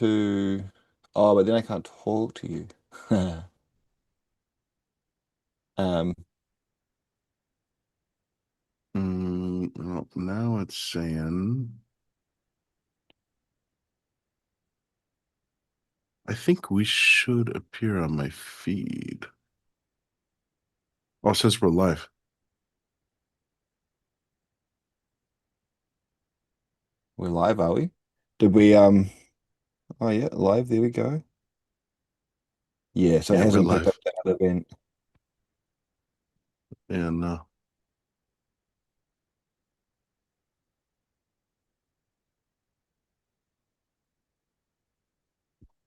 to. Oh, but then I can't talk to you. Um, Well, now it's saying, I think we should appear on my feed. Oh, it says we're live. we're live, are we? Did we oh yeah, live, there we go. Yeah, so it Yeah, we're hasn't picked up live. that other event. And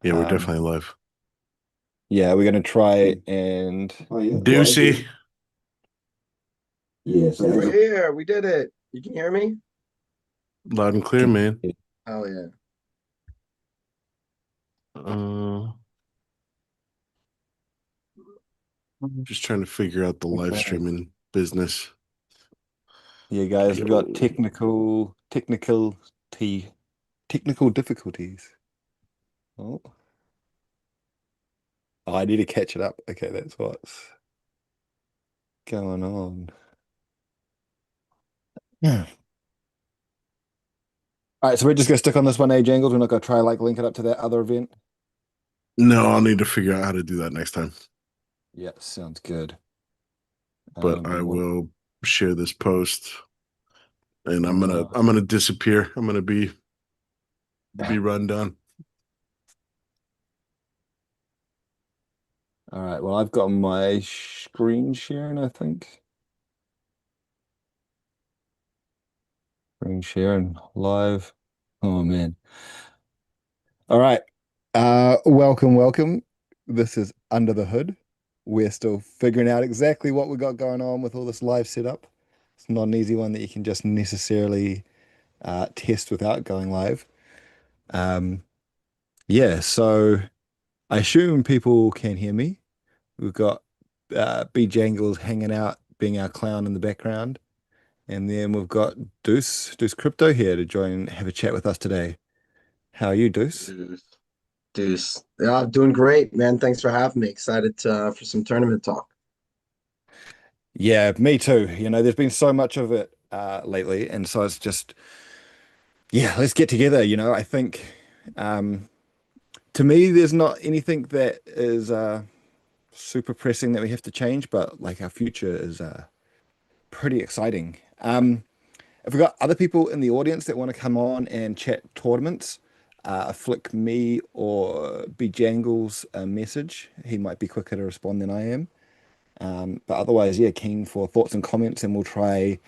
yeah, we're Um definitely live. yeah, we're gonna try and oh yeah, live there. Deucey, Yeah, so it We're hasn't here. We did it. You can hear me? loud and clear, man. Oh yeah. Uh, just trying to figure out the live okay. streaming business. Yeah, guys, we've got Yo, technical difficulties. Oh. Oh, I need to catch it up. Okay, that's what's going on. Yeah. All right, so we're just gonna stick on this one, Age Angles. We're not gonna try like link it up to that other event. no, I'll need to figure out how to do that next time. Yeah, sounds good. But I Well, will share this post, and I'm gonna uh, I'm gonna disappear. I'm gonna be run down. all right. Well, I've got my screen sharing, I think. Screen sharing live. Oh man. All right. Welcome. This is Under the Hood. We're still figuring out exactly what we got going on with all this live setup. It's not an easy one that you can just necessarily test without going live. Um, yeah, so I assume people can hear me. We've got B Jangles hanging out, being our clown in the background. And then we've got Deuce Crypto here to join and have a chat with us today. How are you, Deuce? Deuce. Deuce. Yeah, doing great, man. Thanks for having me. Excited for some tournament talk. Yeah, me too. There's been so much of it lately, and so it's just, yeah, let's get together. I think um, to me, there's not anything that is super pressing that we have to change, but like our future is pretty exciting. If we've got other people in the audience that want to come on and chat tournaments, flick me or B Jangles a message. He might be quicker to respond than I am. But otherwise, yeah, keen for thoughts and comments, and we'll try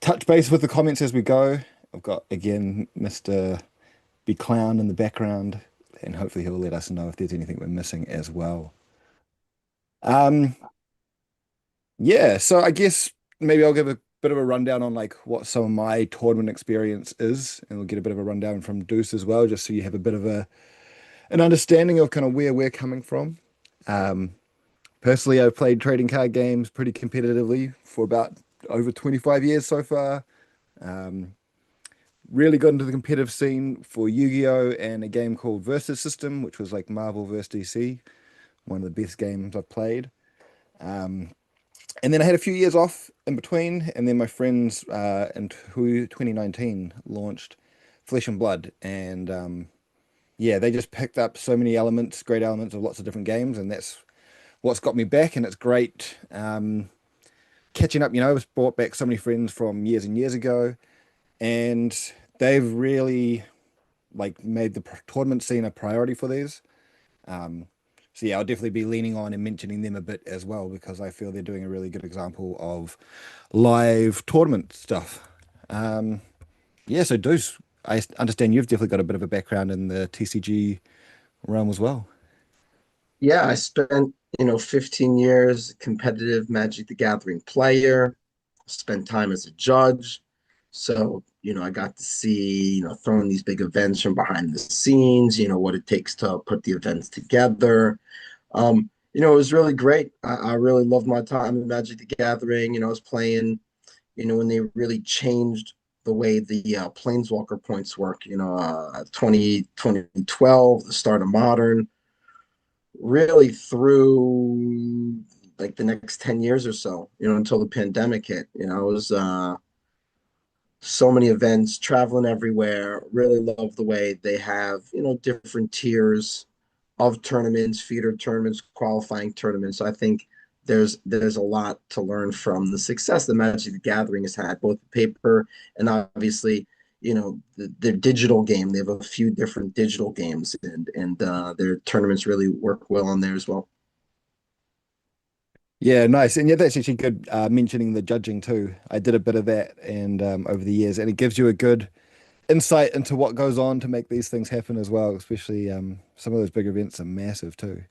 touch base with the comments as we go. I've got again Mr. B Clown in the background, and hopefully he'll let us know if there's anything we're missing as well. Um, yeah, so I guess maybe I'll give a bit of a rundown on like what some of my tournament experience is, and we'll get a bit of a rundown from Deuce as well, just so you have a bit of an understanding of kind of where we're coming from. Um, Personally, I've played trading card games pretty competitively for about over 25 years so far. Um, really got into the competitive scene for Yu-Gi-Oh! And a game called Versus System, which was like Marvel vs. DC, one of the best games I've played. Um, and then I had a few years off in between, and then my friends in 2019 launched Flesh and Blood, and yeah, they just picked up so many elements, great elements of lots of different games, and that's what's got me back, and it's great catching up. I've brought back so many friends from years and years ago, and they've really like made the tournament scene a priority for these. Um, so yeah, I'll definitely be leaning on and mentioning them a bit as well because I feel they're doing a really good example of live tournament stuff. Um, yeah, so Deuce, I understand you've definitely got a bit of a background in the TCG realm as well. Yeah, I spent, 15 years competitive Magic the Gathering player, spent time as a judge. So, I got to see, throwing these big events from behind the scenes, what it takes to put the events together. It was really great. I really loved my time in Magic the Gathering. I was playing, when they really changed the way the Planeswalker points work. 2012, the start of Modern, really through like the next 10 years or so, until the pandemic hit. It was so many events, traveling everywhere. Really love the way they have, different tiers of tournaments, feeder tournaments, qualifying tournaments. So I think there's a lot to learn from the success that Magic the Gathering has had, both paper and obviously, their digital game. They have a few different digital games, and their tournaments really work well on there as well. Yeah, nice. And yeah, that's actually good mentioning the judging too. I did a bit of that and over the years, and it gives you a good insight into what goes on to make these things happen as well, especially some of those big events are massive too.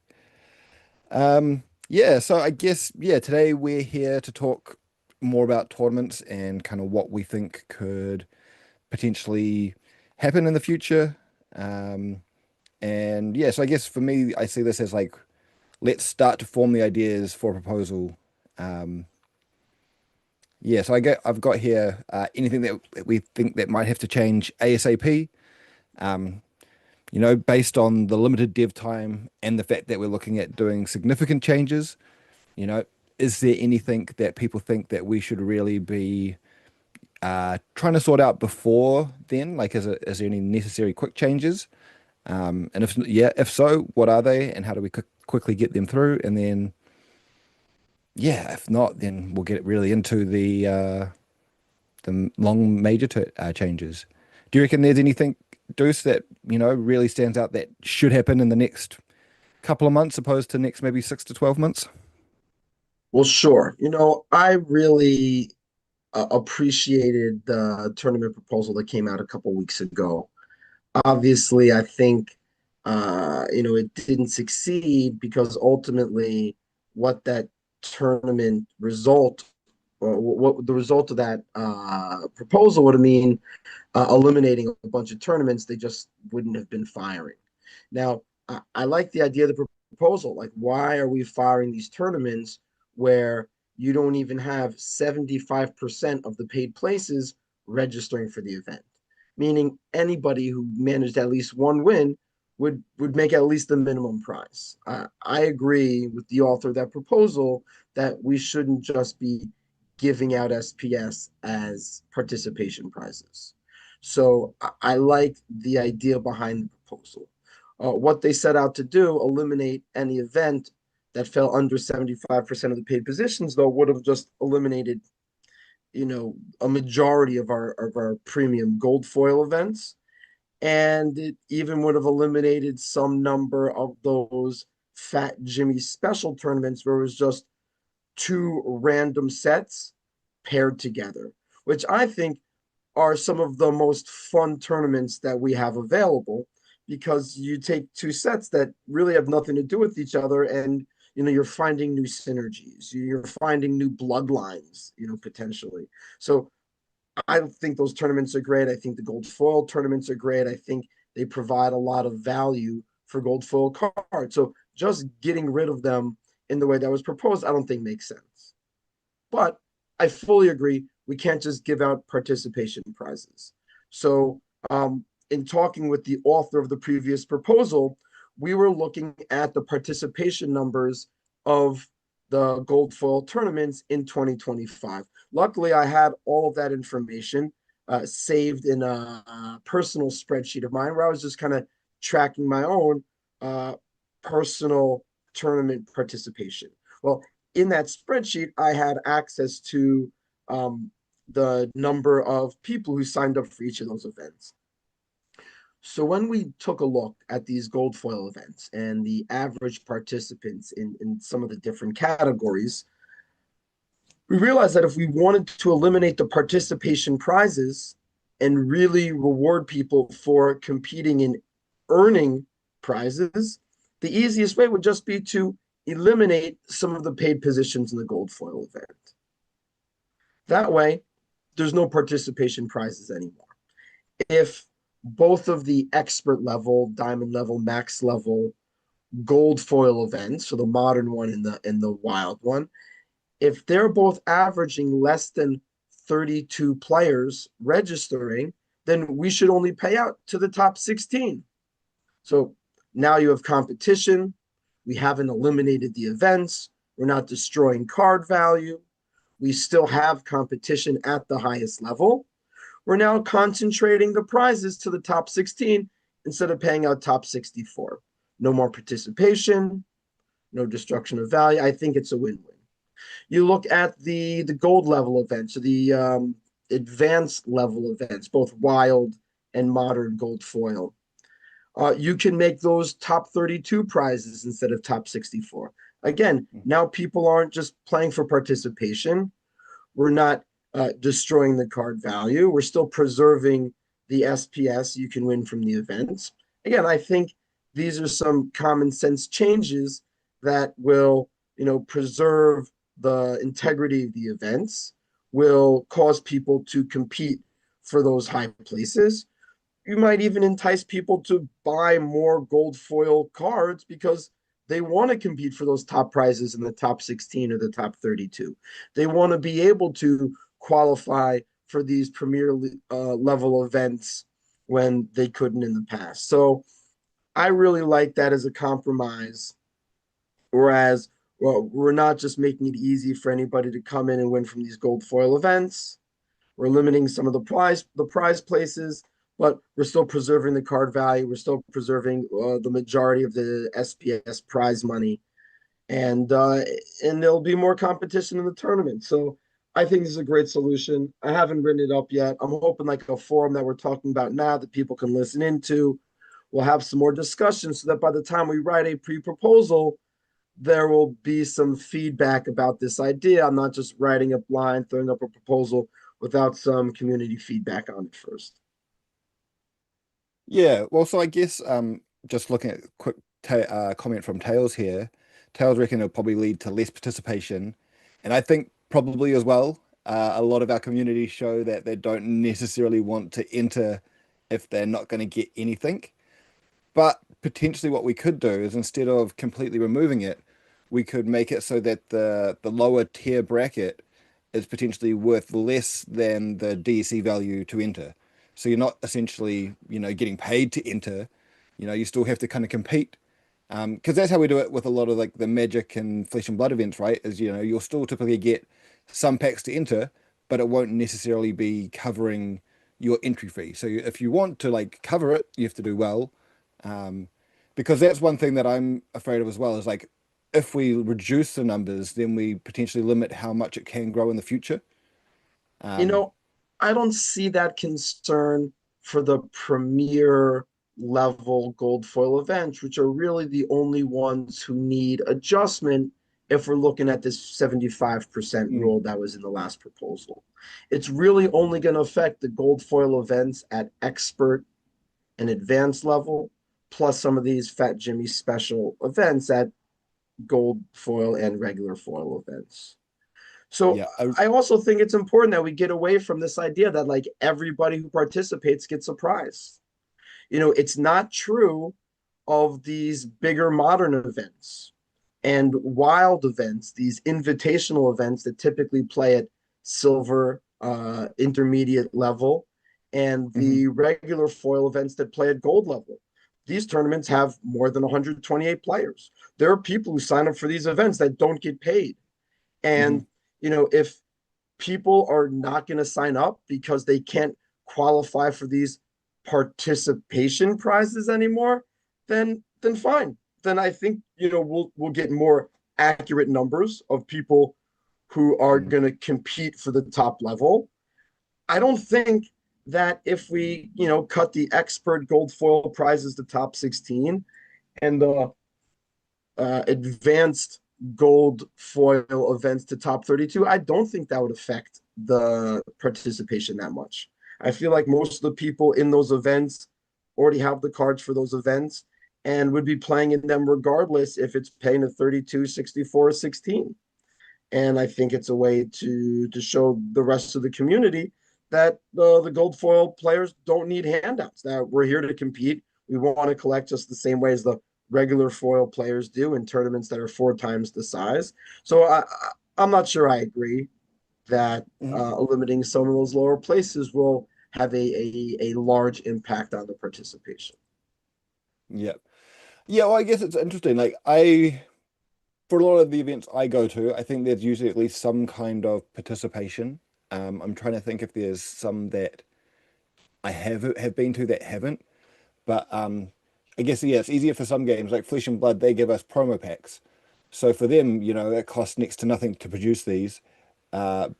Yeah, so I guess yeah, today we're here to talk more about tournaments and kind of what we think could potentially happen in the future. Um, and yeah, so I guess for me, I see this as like let's start to form the ideas for a proposal. Um, yeah, so I've got here anything that we think that might have to change ASAP. Um, based on the limited dev time and the fact that we're looking at doing significant changes, you know, is there anything that people think that we should really be trying to sort out before then? Like, is there any necessary quick changes? And if so, what are they, and how do we quickly get them through? And then, yeah, if not, then we'll get really into the long major changes. Do you reckon there's anything, Deuce, that really stands out that should happen in the next couple of months, opposed to next maybe 6 to 12 months? Well, sure. I really appreciated the tournament proposal that came out a couple weeks ago. Obviously, I think it didn't succeed because ultimately what that tournament result or what the result of that proposal would have mean eliminating a bunch of tournaments, they just wouldn't have been firing. Now, I like the idea of the proposal. Like, why are we firing these tournaments where you don't even have 75% of the paid places registering for the event? Meaning anybody who managed at least one win would make at least the minimum prize. I agree with the author of that proposal that we shouldn't just be giving out SPS as participation prizes. So I like the idea behind the proposal. What they set out to do, eliminate any event that fell under 75% of the paid positions, though, would have just eliminated, a majority of our premium gold foil events. And it even would have eliminated some number of those Fat Jimmy special tournaments where it was just two random sets paired together, which I think are some of the most fun tournaments that we have available because you take two sets that really have nothing to do with each other, and you're finding new synergies, you're finding new bloodlines, potentially. So I think those tournaments are great. I think the gold foil tournaments are great. I think they provide a lot of value for gold foil cards. So just getting rid of them in the way that was proposed, I don't think makes sense. But I fully agree. We can't just give out participation prizes. So, in talking with the author of the previous proposal, we were looking at the participation numbers of the gold foil tournaments in 2025. Luckily, I had all of that information saved in a personal spreadsheet of mine where I was just kind of tracking my own personal tournament participation. Well, in that spreadsheet, I had access to the number of people who signed up for each of those events. So when we took a look at these gold foil events and the average participants in some of the different categories, we realized that if we wanted to eliminate the participation prizes and really reward people for competing and earning prizes, the easiest way would just be to eliminate some of the paid positions in the gold foil event. That way, there's no participation prizes anymore. If both of the expert level, diamond level, max level gold foil events, so the modern one and the wild one, if they're both averaging less than 32 players registering, then we should only pay out to the top 16. So now you have competition. We haven't eliminated the events. We're not destroying card value. We still have competition at the highest level. We're now concentrating the prizes to the top 16 instead of paying out top 64. No more participation, no destruction of value. I think it's a win-win. You look at the gold level events, or the advanced level events, both wild and modern gold foil. You can make those top 32 prizes instead of top 64. Again, now people aren't just playing for participation. We're not destroying the card value. We're still preserving the SPS you can win from the events. Again, I think these are some common sense changes that will, preserve the integrity of the events, will cause people to compete for those high places. You might even entice people to buy more gold foil cards because they want to compete for those top prizes in the top 16 or the top 32. They want to be able to qualify for these premier level events when they couldn't in the past. So I really like that as a compromise. Whereas, well, we're not just making it easy for anybody to come in and win from these gold foil events. We're limiting some of the prize places, but we're still preserving the card value. We're still preserving the majority of the SPS prize money, and there'll be more competition in the tournament. So I think this is a great solution. I haven't written it up yet. I'm hoping like a forum that we're talking about now that people can listen into. We'll have some more discussion so that by the time we write a pre-proposal, there will be some feedback about this idea. I'm not just writing a blind, throwing up a proposal without some community feedback on it first. Yeah, well, so I guess just looking at quick comment from Tails here, Tails reckon it'll probably lead to less participation, and I think probably as well. A lot of our community show that they don't necessarily want to enter if they're not going to get anything. But potentially what we could do is instead of completely removing it, we could make it so that the lower tier bracket is potentially worth less than the DSC value to enter. So you're not essentially, getting paid to enter. You still have to kind of compete. Because that's how we do it with a lot of like the Magic and Flesh and Blood events, right? Is, you'll still typically get some packs to enter, but it won't necessarily be covering your entry fee. So if you want to like cover it, you have to do well. Um, because that's one thing that I'm afraid of as well is like if we reduce the numbers, then we potentially limit how much it can grow in the future. You Um, know, I don't see that concern for the premier level gold foil events, which are really the only ones who need adjustment if we're looking at this 75% mm, rule that was in the last proposal. It's really only going to affect the gold foil events at expert and advanced level, plus some of these Fat Jimmy special events at gold foil and regular foil events. So yeah, I also think it's important that we get away from this idea that like everybody who participates gets a prize. It's not true of these bigger modern events and wild events, these invitational events that typically play at silver, intermediate level, and mhm, the regular foil events that play at gold level. These tournaments have more than 128 players. There are people who sign up for these events that don't get paid. mhm. And, if people are not going to sign up because they can't qualify for these participation prizes anymore, then fine. Then I think we'll get more accurate numbers of people who are Mm. going to compete for the top level. I don't think that if we cut the expert gold foil prizes to top 16 and the advanced gold foil events to top 32, I don't think that would affect the participation that much. I feel like most of the people in those events already have the cards for those events and would be playing in them regardless if it's paying a 32, 64, or 16. And I think it's a way to show the rest of the community that the gold foil players don't need handouts, that we're here to compete. We want to collect just the same way as the regular foil players do in tournaments that are 4 times the size. So I'm not sure I agree. that Mhm. eliminating some of those lower places will have a large impact on the participation. Yeah. Yeah, well, I guess it's interesting. Like for a lot of the events I go to, I think there's usually at least some kind of participation. I'm trying to think if there's some that I have been to that haven't, but I guess yeah, it's easier for some games like Flesh and Blood. They give us promo packs, so for them, it costs next to nothing to produce these. But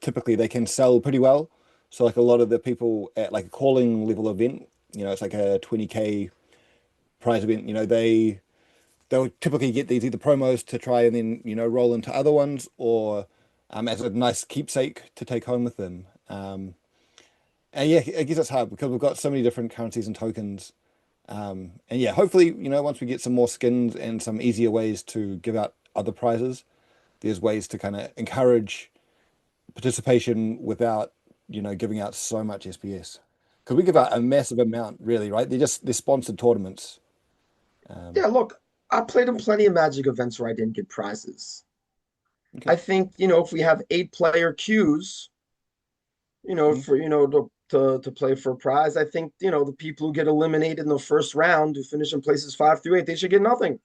typically they can sell pretty well. So like a lot of the people at like a calling level event, it's like a 20K prize event. They'll typically get these either promos to try and then roll into other ones, or as a nice keepsake to take home with them. And yeah, I guess it's hard because we've got so many different currencies and tokens. And yeah, hopefully, once we get some more skins and some easier ways to give out other prizes, there's ways to kind of encourage participation without, giving out so much SPS. Because we give out a massive amount, really, right? They're sponsored tournaments. Um, Yeah, look, I played in plenty of Magic events where I didn't get prizes. okay. I think, if we have 8-player queues, Mhm. for to play for a prize, I think, the people who get eliminated in the first round who finish in places 5 through 8, they should get nothing.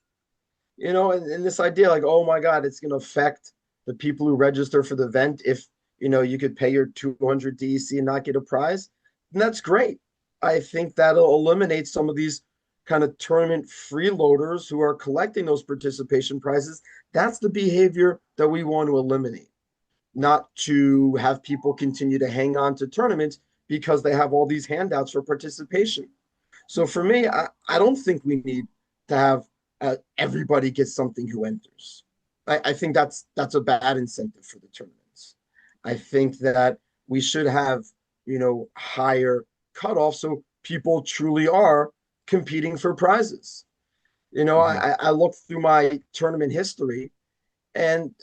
And this idea like, oh my God, it's going to affect the people who register for the event if, you could pay your 200 DEC and not get a prize, and that's great. I think that'll eliminate some of these kind of tournament freeloaders who are collecting those participation prizes. That's the behavior that we want to eliminate, not to have people continue to hang on to tournaments because they have all these handouts for participation. So for me, I don't think we need to have everybody get something who enters. I think that's a bad incentive for the tournaments. I think that we should have, higher cutoffs so people truly are competing for prizes. Mhm. I looked through my tournament history, and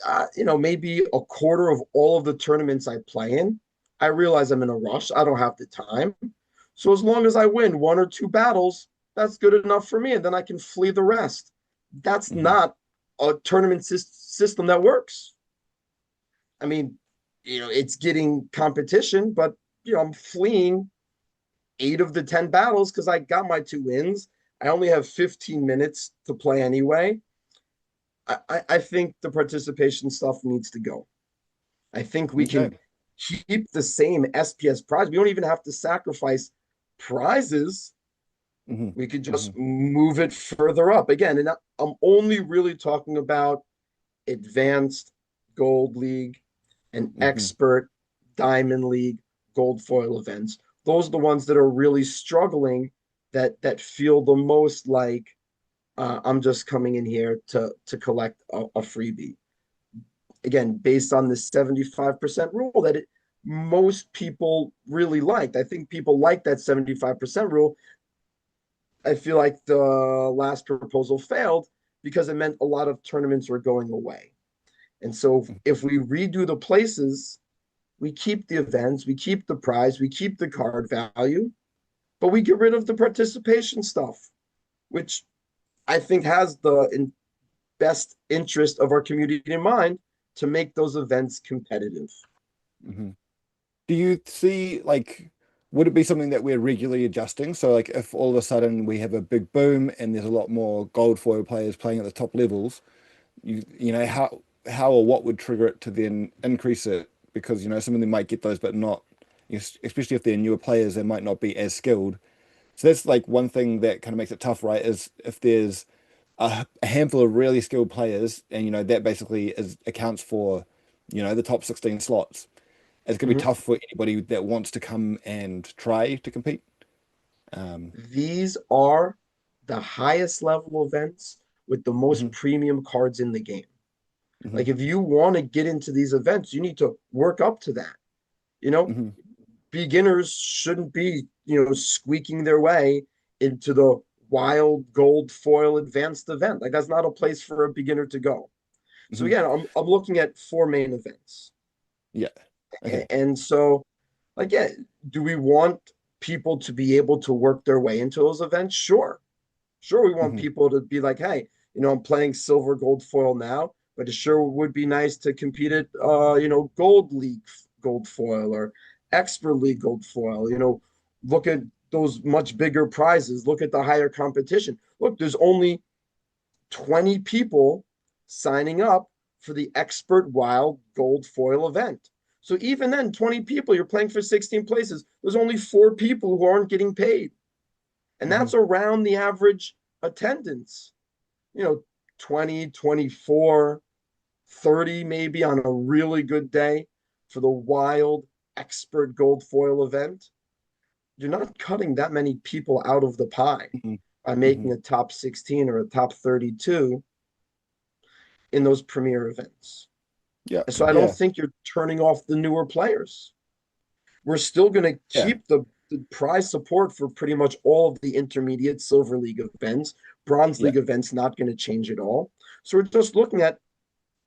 maybe a quarter of all of the tournaments I play in, I realize I'm in a rush. I don't have the time. So as long as I win 1 or 2 battles, that's good enough for me. And then I can flee the rest. That's Mhm. not a tournament system that works. I mean, it's getting competition, but I'm fleeing 8 of the 10 battles because I got my 2 wins. I only have 15 minutes to play anyway. I think the participation stuff needs to go. I think we can Okay. keep the same SPS prize. We don't even have to sacrifice prizes. Mhm. We could just Mhm. move it further up again. And I'm only really talking about advanced gold league and Mhm. expert diamond league gold foil events. Those are the ones that are really struggling, that feel the most like I'm just coming in here to collect a freebie. Again, based on the 75% rule that most people really liked. I think people like that 75% rule. I feel like the last proposal failed because it meant a lot of tournaments were going away. And so if we redo the places, we keep the events, we keep the prize, we keep the card value, but we get rid of the participation stuff, which I think has the best interest of our community in mind to make those events competitive. Mhm. Do you see like would it be something that we're regularly adjusting? So like if all of a sudden we have a big boom and there's a lot more gold foil players playing at the top levels, how or what would trigger it to then increase it? Because some of them might get those but not, especially if they're newer players, they might not be as skilled. So that's like one thing that kind of makes it tough, right? Is if there's a handful of really skilled players and that basically is accounts for the top 16 slots. It's going to be Mhm. tough for anybody that wants to come and try to compete. Um, These are the highest level events with the most mhm, premium cards in the game. mhm, Like if you want to get into these events, you need to work up to that. You know, mhm, beginners shouldn't be, squeaking their way into the wild gold foil advanced event. Like that's not a place for a beginner to go. So mhm. again, I'm looking at 4 main events. Yeah. Okay. And so, like, yeah, do we want people to be able to work their way into those events? Sure. Sure, we want Mhm, people to be like, hey, I'm playing silver gold foil now. but it sure would be nice to compete at Gold League Gold Foil or Expert League Gold Foil. Look at those much bigger prizes. Look at the higher competition. Look, there's only 20 people signing up for the Expert Wild Gold Foil event. So even then, 20 people, you're playing for 16 places. There's only 4 people who aren't getting paid. And Hmm. that's around the average attendance. You know, 20, 24, 30 maybe on a really good day for the Wild Expert Gold Foil event. You're not cutting that many people out of the pie Hmm. by Hmm. making a top 16 or a top 32 in those premier events. Yeah, And so I don't yeah, think you're turning off the newer players. We're still going to yeah. keep the prize support for pretty much all of the intermediate Silver League events. Bronze Yeah. League events not going to change at all. So we're just looking at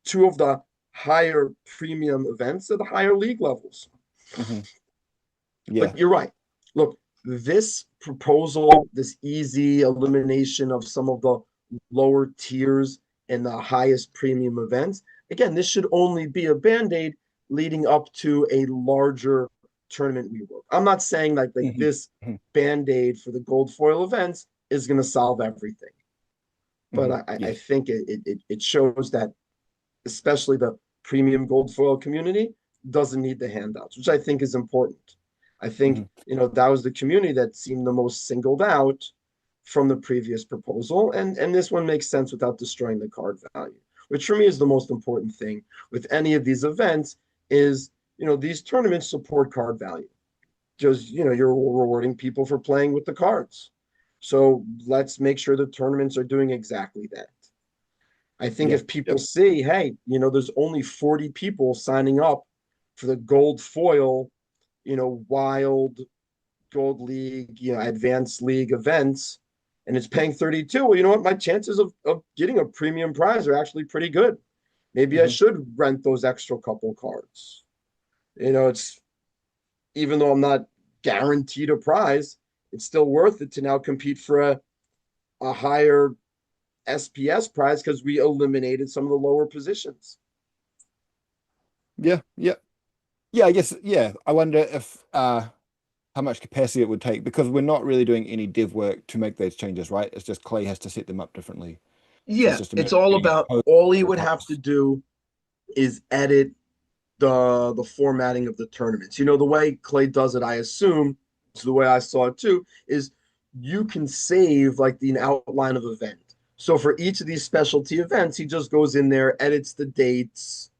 two of the higher premium events at the higher league levels. Hmm. Yeah. But you're right. Look, this proposal, this easy elimination of some of the lower tiers and the highest premium events, again, this should only be a band-aid leading up to a larger tournament rework. I'm not saying like Hmm. this Hmm. band-aid for the gold foil events is going to solve everything. But Hmm. I Yes. think it shows that especially the premium gold foil community doesn't need the handouts, which I think is important. I think, Hmm. that was the community that seemed the most singled out from the previous proposal. And this one makes sense without destroying the card value, which for me is the most important thing with any of these events is, these tournaments support card value. Just, you're rewarding people for playing with the cards. So let's make sure the tournaments are doing exactly that. I think Yeah. if people Yep. see, hey, there's only 40 people signing up for the gold foil, wild gold league, advanced league events, and it's paying 32, well, you know what? My chances of getting a premium prize are actually pretty good. Maybe I Hmm. should rent those extra couple cards. It's even though I'm not guaranteed a prize, it's still worth it to now compete for a higher SPS prize because we eliminated some of the lower positions. Yeah. Yeah. Yeah. I guess. Yeah. I wonder if how much capacity it would take because we're not really doing any dev work to make those changes, right? It's just Clay has to set them up differently. So it's Yeah, just a matter it's of all getting about code all he for the would have to cards. do is edit the formatting of the tournaments. The way Clay does it, I assume, to the way I saw it too, is you can save like the outline of event. So for each of these specialty events, he just goes in there, edits the dates,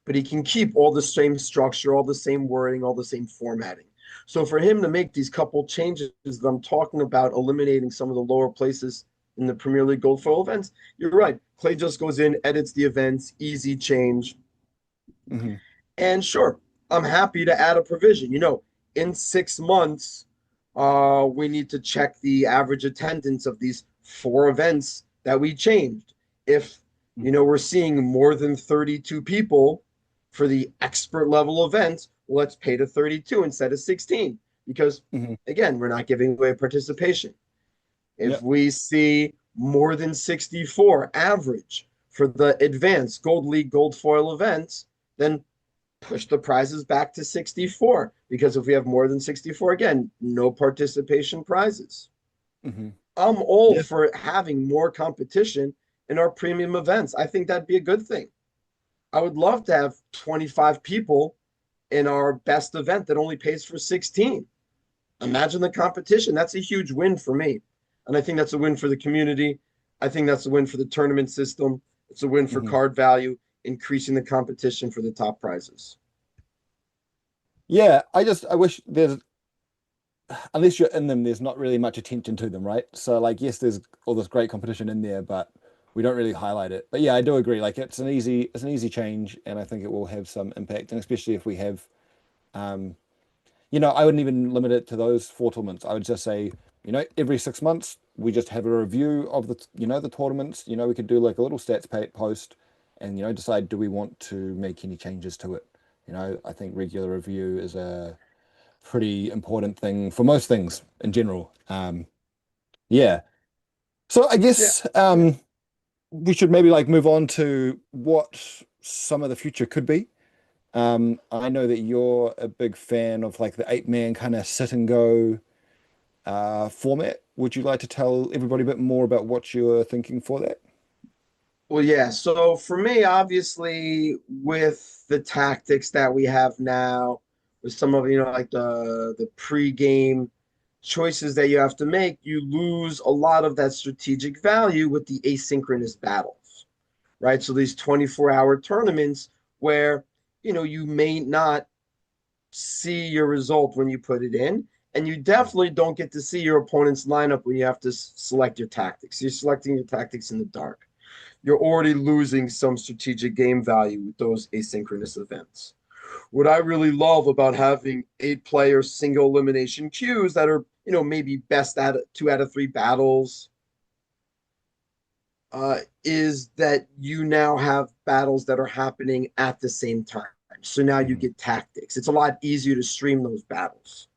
but he can keep all the same structure, all the same wording, all the same formatting. So for him to make these couple changes that I'm talking about, eliminating some of the lower places in the Premier League Gold Foil events, you're right. Clay just goes in, edits the events, easy change. Hmm. And sure, I'm happy to add a provision. In 6 months, we need to check the average attendance of these 4 events that we changed. If we're seeing more than 32 people for the expert level events, well, let's pay to 32 instead of 16 because Hmm. again, we're not giving away participation. If Yep. we see more than 64 average for the advanced Gold League Gold Foil events, then push the prizes back to 64 because if we have more than 64, again, no participation prizes. Hmm. I'm all Yeah. for having more competition in our premium events. I think that'd be a good thing. I would love to have 25 people in our best event that only pays for 16. Imagine the competition. That's a huge win for me. And I think that's a win for the community. I think that's a win for the tournament system. It's a win for Hmm. card value, increasing the competition for the top prizes. Yeah. I wish there's unless you're in them, there's not really much attention to them, right? So like, yes, there's all this great competition in there, but we don't really highlight it. But yeah, I do agree. Like it's an easy change, and I think it will have some impact, and especially if we have, um, I wouldn't even limit it to those 4 tournaments. I would just say, every 6 months we just have a review of the tournaments. We could do like a little stats post, and decide do we want to make any changes to it. I think regular review is a pretty important thing for most things in general. Yeah. So I Yeah. guess we should maybe like move on to what some of the future could be. I know that you're a big fan of like the 8-man kind of sit and go format. Would you like to tell everybody a bit more about what you're thinking for that? Well, yeah. So for me, obviously, with the tactics that we have now, with some of, like the pre-game choices that you have to make, you lose a lot of that strategic value with the asynchronous battles, right? So these 24-hour tournaments where, you may not see your result when you put it in, and you definitely don't get to see your opponent's lineup when you have to select your tactics. You're selecting your tactics in the dark. You're already losing some strategic game value with those asynchronous events. What I really love about having 8-player single elimination queues that are, maybe best at 2 out of 3 battles, is that you now have battles that are happening at the same time. So now you Mhm. get tactics. It's a lot easier to stream those battles.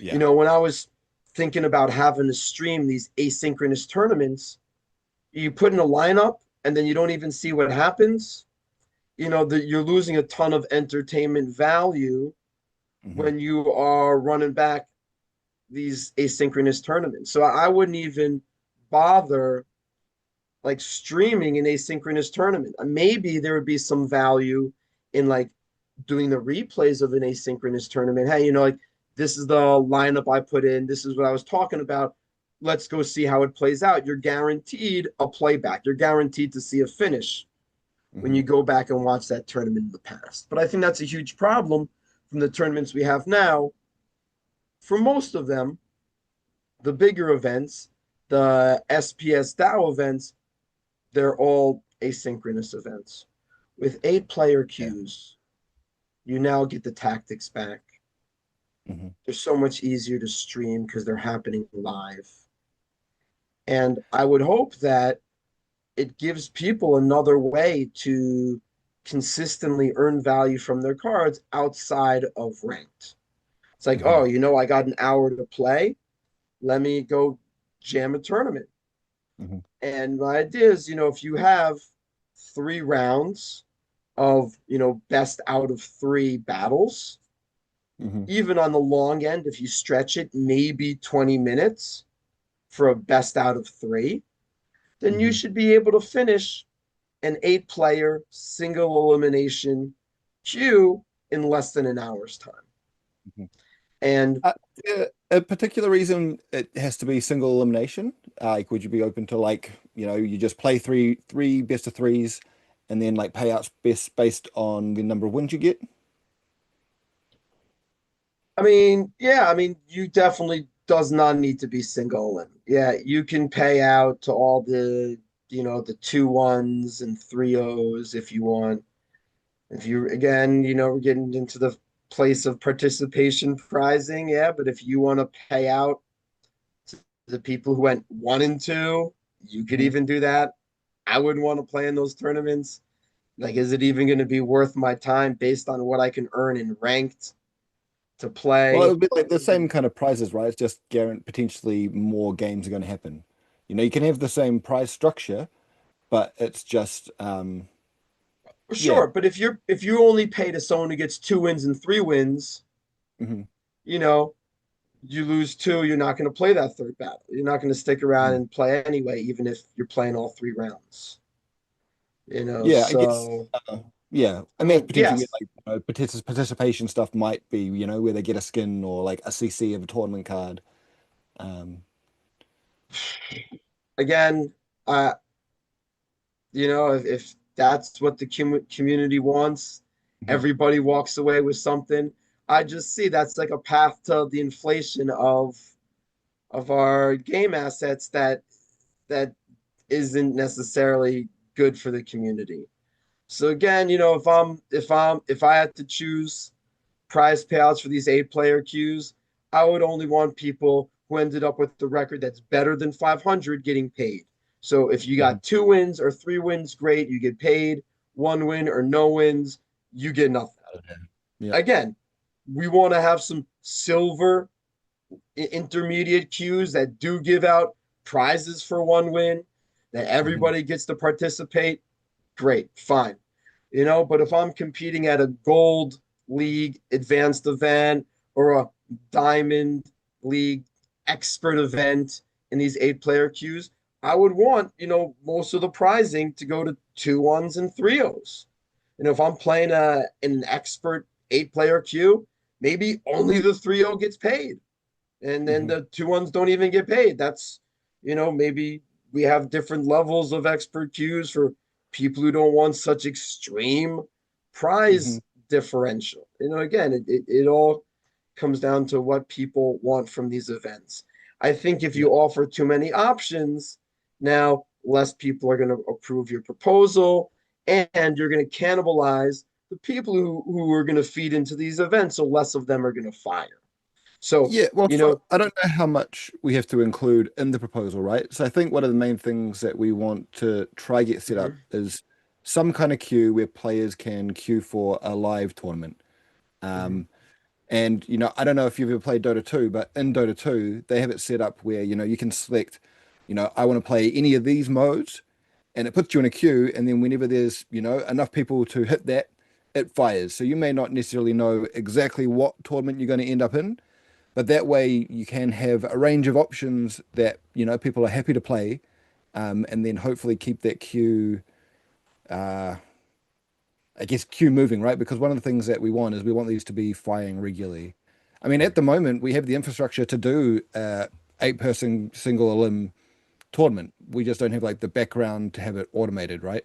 Yeah. When I was thinking about having to stream these asynchronous tournaments, you put in a lineup and then you don't even see what happens. That you're losing a ton of entertainment value Hmm. when you are running back these asynchronous tournaments. So I wouldn't even bother like streaming an asynchronous tournament. Maybe there would be some value in like doing the replays of an asynchronous tournament. Hey, like this is the lineup I put in. This is what I was talking about. Let's go see how it plays out. You're guaranteed a playback. You're guaranteed to see a finish when Hmm. you go back and watch that tournament in the past. But I think that's a huge problem from the tournaments we have now. For most of them, the bigger events, the SPS DAO events, they're all asynchronous events. With 8-player Yeah. queues, you now get the tactics back. Hmm. They're so much easier to stream because they're happening live. And I would hope that it gives people another way to consistently earn value from their cards outside of ranked. It's like, Hmm. oh, I got an hour to play. Let me go jam a tournament. Hmm. And my idea is, if you have 3 rounds of, best out of 3 battles, Hmm. even on the long end, if you stretch it, maybe 20 minutes for a best out of 3, then you Hmm. should be able to finish an 8-player single elimination queue in less than an hour's time. Hmm. And A particular reason it has to be single elimination? Like, would you be open to like, you just play three best of threes and then like payouts best based on the number of wins you get? I mean, yeah, I mean, you definitely does not need to be single and yeah, you can pay out to all the 2 1s and 3 0s if you want. If you again, we're getting into the place of participation prizing, yeah, but if you want to pay out to the people who went 1 and 2, you could Mhm. even do that. I wouldn't want to play in those tournaments. Like, is it even going to be worth my time based on what I can earn in ranked to Well, it play? would be like the same kind of prizes, right? It's just guaranteed potentially more games are going to happen. You can have the same prize structure, but it's just yeah. Sure, but if you only pay to someone who gets 2 wins and 3 wins, Hmm. you know, you lose two, you're not going to play that third battle. You're not going to stick around Hmm. and play anyway, even if you're playing all 3 rounds. Yeah, I guess So yeah. I And that's mean, potentially where yes, like participation stuff might be, where they get a skin or like a CC of a tournament card. Um again, uh, if that's what the community wants, Mhm. everybody walks away with something. I just see that's like a path to the inflation of our game assets that isn't necessarily good for the community. So again, if I had to choose prize payouts for these 8-player queues, I would only want people who ended up with the record that's better than 500 getting paid. So if you Mhm. got 2 wins or 3 wins, great, you get paid. 1 win or no wins, you get nothing. Yeah. Again, we want to have some silver intermediate queues that do give out prizes for 1 win. that Hmm. everybody gets to participate, great, fine. You know, but if I'm competing at a gold league advanced event or a diamond league expert event in these 8 player queues, I would want, most of the prizing to go to 2-1s and 3-0s. If I'm playing in an expert 8 player queue, maybe only the 3-0 gets paid. And then Hmm. the 2-1s don't even get paid. That's, maybe we have different levels of expert queues for people who don't want such extreme Hmm. prize differential. Again, it all comes down to what people want from these events. I think if Yeah. you offer too many options, now less people are going to approve your proposal, and you're going to cannibalize the people who are going to feed into these events, so less of them are going to fire. So, Yeah, well, you so know, I don't know how much we have to include in the proposal, right? So I think one of the main things that we want to try get set up mhm, is some kind of queue where players can queue for a live tournament. mhm. Um, and I don't know if you've ever played Dota 2, but in Dota 2, they have it set up where, you can select, I want to play any of these modes, and it puts you in a queue, and then whenever there's, enough people to hit that, it fires. So you may not necessarily know exactly what tournament you're going to end up in, but that way you can have a range of options that, people are happy to play, and then hopefully keep that queue, uh, I guess, queue moving, right? Because one of the things that we want is we want these to be firing regularly. I mean, at the moment, we have the infrastructure to do 8-person single elim tournament. We just don't have like the background to have it automated, right?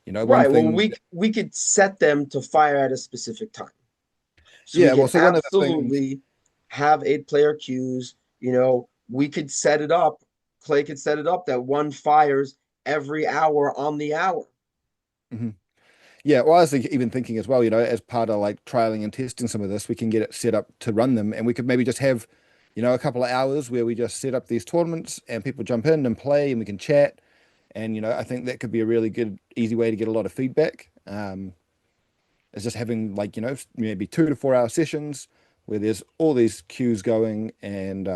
One Right. Well, thing, we could set them to fire at a specific time. So we yeah, well, could so one of the things, absolutely have 8 player queues. We could set it up. Clay could set it up that one fires every hour on the hour. mhm. Yeah, well, I was even thinking as well, as part of like trialing and testing some of this, we can get it set up to run them, and we could maybe just have, a couple of hours where we just set up these tournaments and people jump in and play and we can chat. And, I think that could be a really good, easy way to get a lot of feedback. Is just having like, maybe 2 to 4 hour sessions where there's all these queues going and,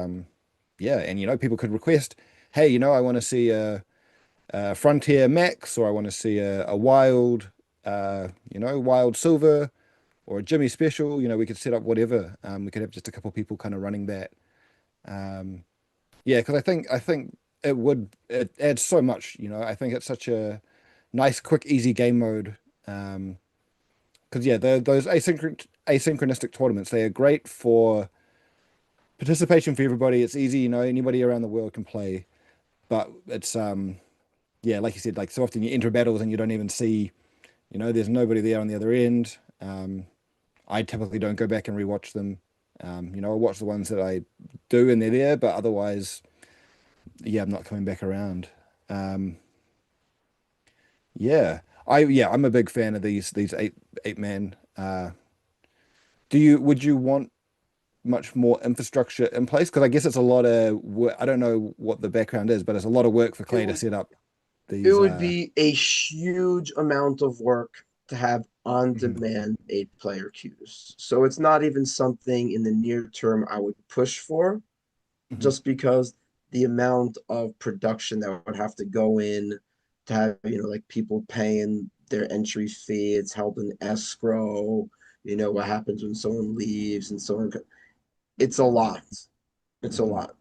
yeah, and, people could request, hey, I want to see Frontier Max, or I want to see a Wild, Wild Silver, or a Jimmy Special. We could set up whatever. We could have just a couple of people kind of running that. Um, yeah, because I think it adds so much. I think it's such a nice, quick, easy game mode. Because yeah, those asynchronistic tournaments, they are great for participation for everybody. It's easy. Anybody around the world can play. But it's yeah, like you said, like so often you enter battles and you don't even see. There's nobody there on the other end. I typically don't go back and rewatch them. I watch the ones that I do and they're there, but otherwise, yeah, I'm not coming back around. Um, I'm a big fan of these eight man. Would you want much more infrastructure in place? Because I guess it's a lot of work. I don't know what the background is, but it's a lot of work for It Clay to would set up it these. would be a huge amount of work to have Mhm, on-demand 8 player queues. So it's not even something in the near term I would push for, mhm, just because the amount of production that would have to go in to have, like people paying their entry fee, it's held in escrow, what happens when someone leaves and so on. It's a lot. It's a mhm, lot.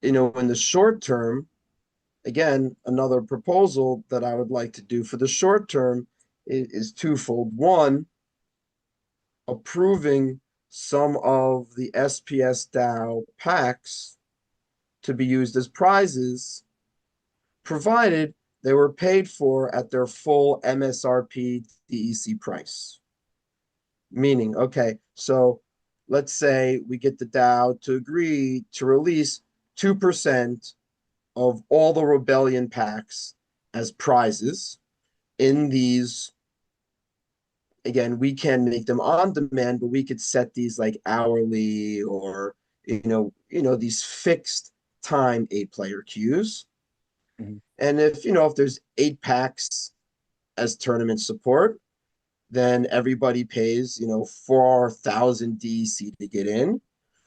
In the short term, again, another proposal that I would like to do for the short term is twofold. One, approving some of the SPS DAO packs to be used as prizes, provided they were paid for at their full MSRP DEC price. Meaning, okay, so let's say we get the DAO to agree to release 2% of all the Rebellion packs as prizes in these. Again, we can make them on demand, but we could set these like hourly or these fixed time 8 player queues. mhm, And if there's 8 packs as tournament support, then everybody pays 4,000 DC to get in. mhm,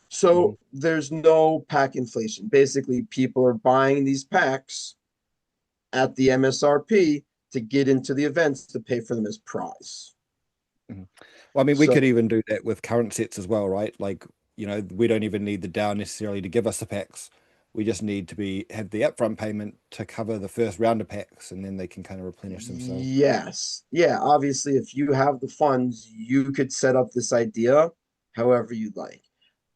So there's no pack inflation. Basically, people are buying these packs at the MSRP to get into the events to pay for them as prize. Mhm. Well, I mean, we So could even do that with current sets as well, right? Like, we don't even need the DAO necessarily to give us the packs. We just need to have the upfront payment to cover the first round of packs, and then they can kind of replenish themselves. yes, yeah, obviously, if you have the funds, you could set up this idea however you like.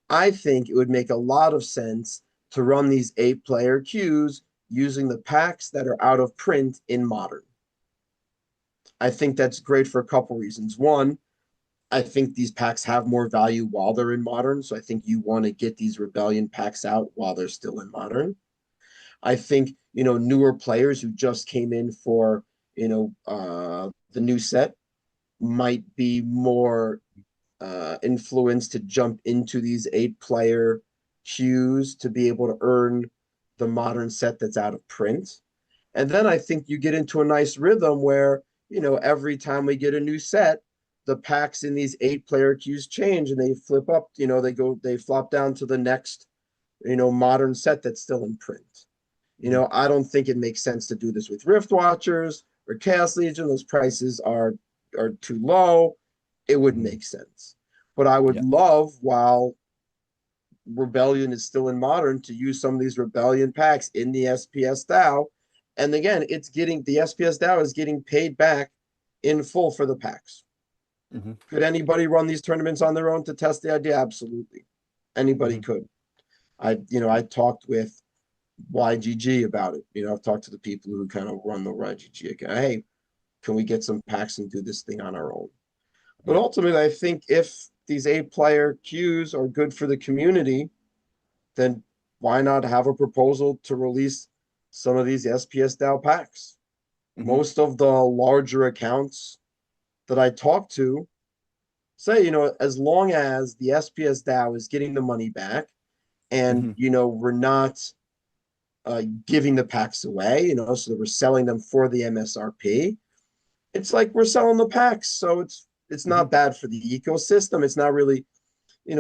I think it would make a lot of sense to run these 8-player queues using the packs that are out of print in Modern. I think that's great for a couple reasons. One, I think these packs have more value while they're in Modern, so I think you want to get these Rebellion packs out while they're still in Modern. I think, newer players who just came in for, the new set might be more influenced to jump into these 8-player queues to be able to earn the Modern set that's out of print. And then I think you get into a nice rhythm where, every time we get a new set, the packs in these 8-player queues change and they flip up, they flop down to the next, Modern set that's still in print. Mhm. I don't think it makes sense to do this with Rift Watchers or Chaos Legion. Those prices are too low. It wouldn't Mhm. make sense. But I would Yeah. love, while Rebellion is still in Modern, to use some of these Rebellion packs in the SPS DAO. And again, the SPS DAO is getting paid back in full for the packs. Hmm. Could anybody run these tournaments on their own to test the idea? Absolutely. Anybody Hmm. could. I talked with YGG about it. I've talked to the people who kind of run the YGG account. Hey, can we get some packs and do this thing on our own? But Yeah. ultimately, I think if these 8-player queues are good for the community, then why not have a proposal to release some of these SPS DAO packs? Hmm. Most of the larger accounts that I talk to say, as long as the SPS DAO is getting the money back and, Hmm. we're not giving the packs away, so that we're selling them for the MSRP, it's like we're selling the packs. So it's Hmm. not bad for the ecosystem. It's not really,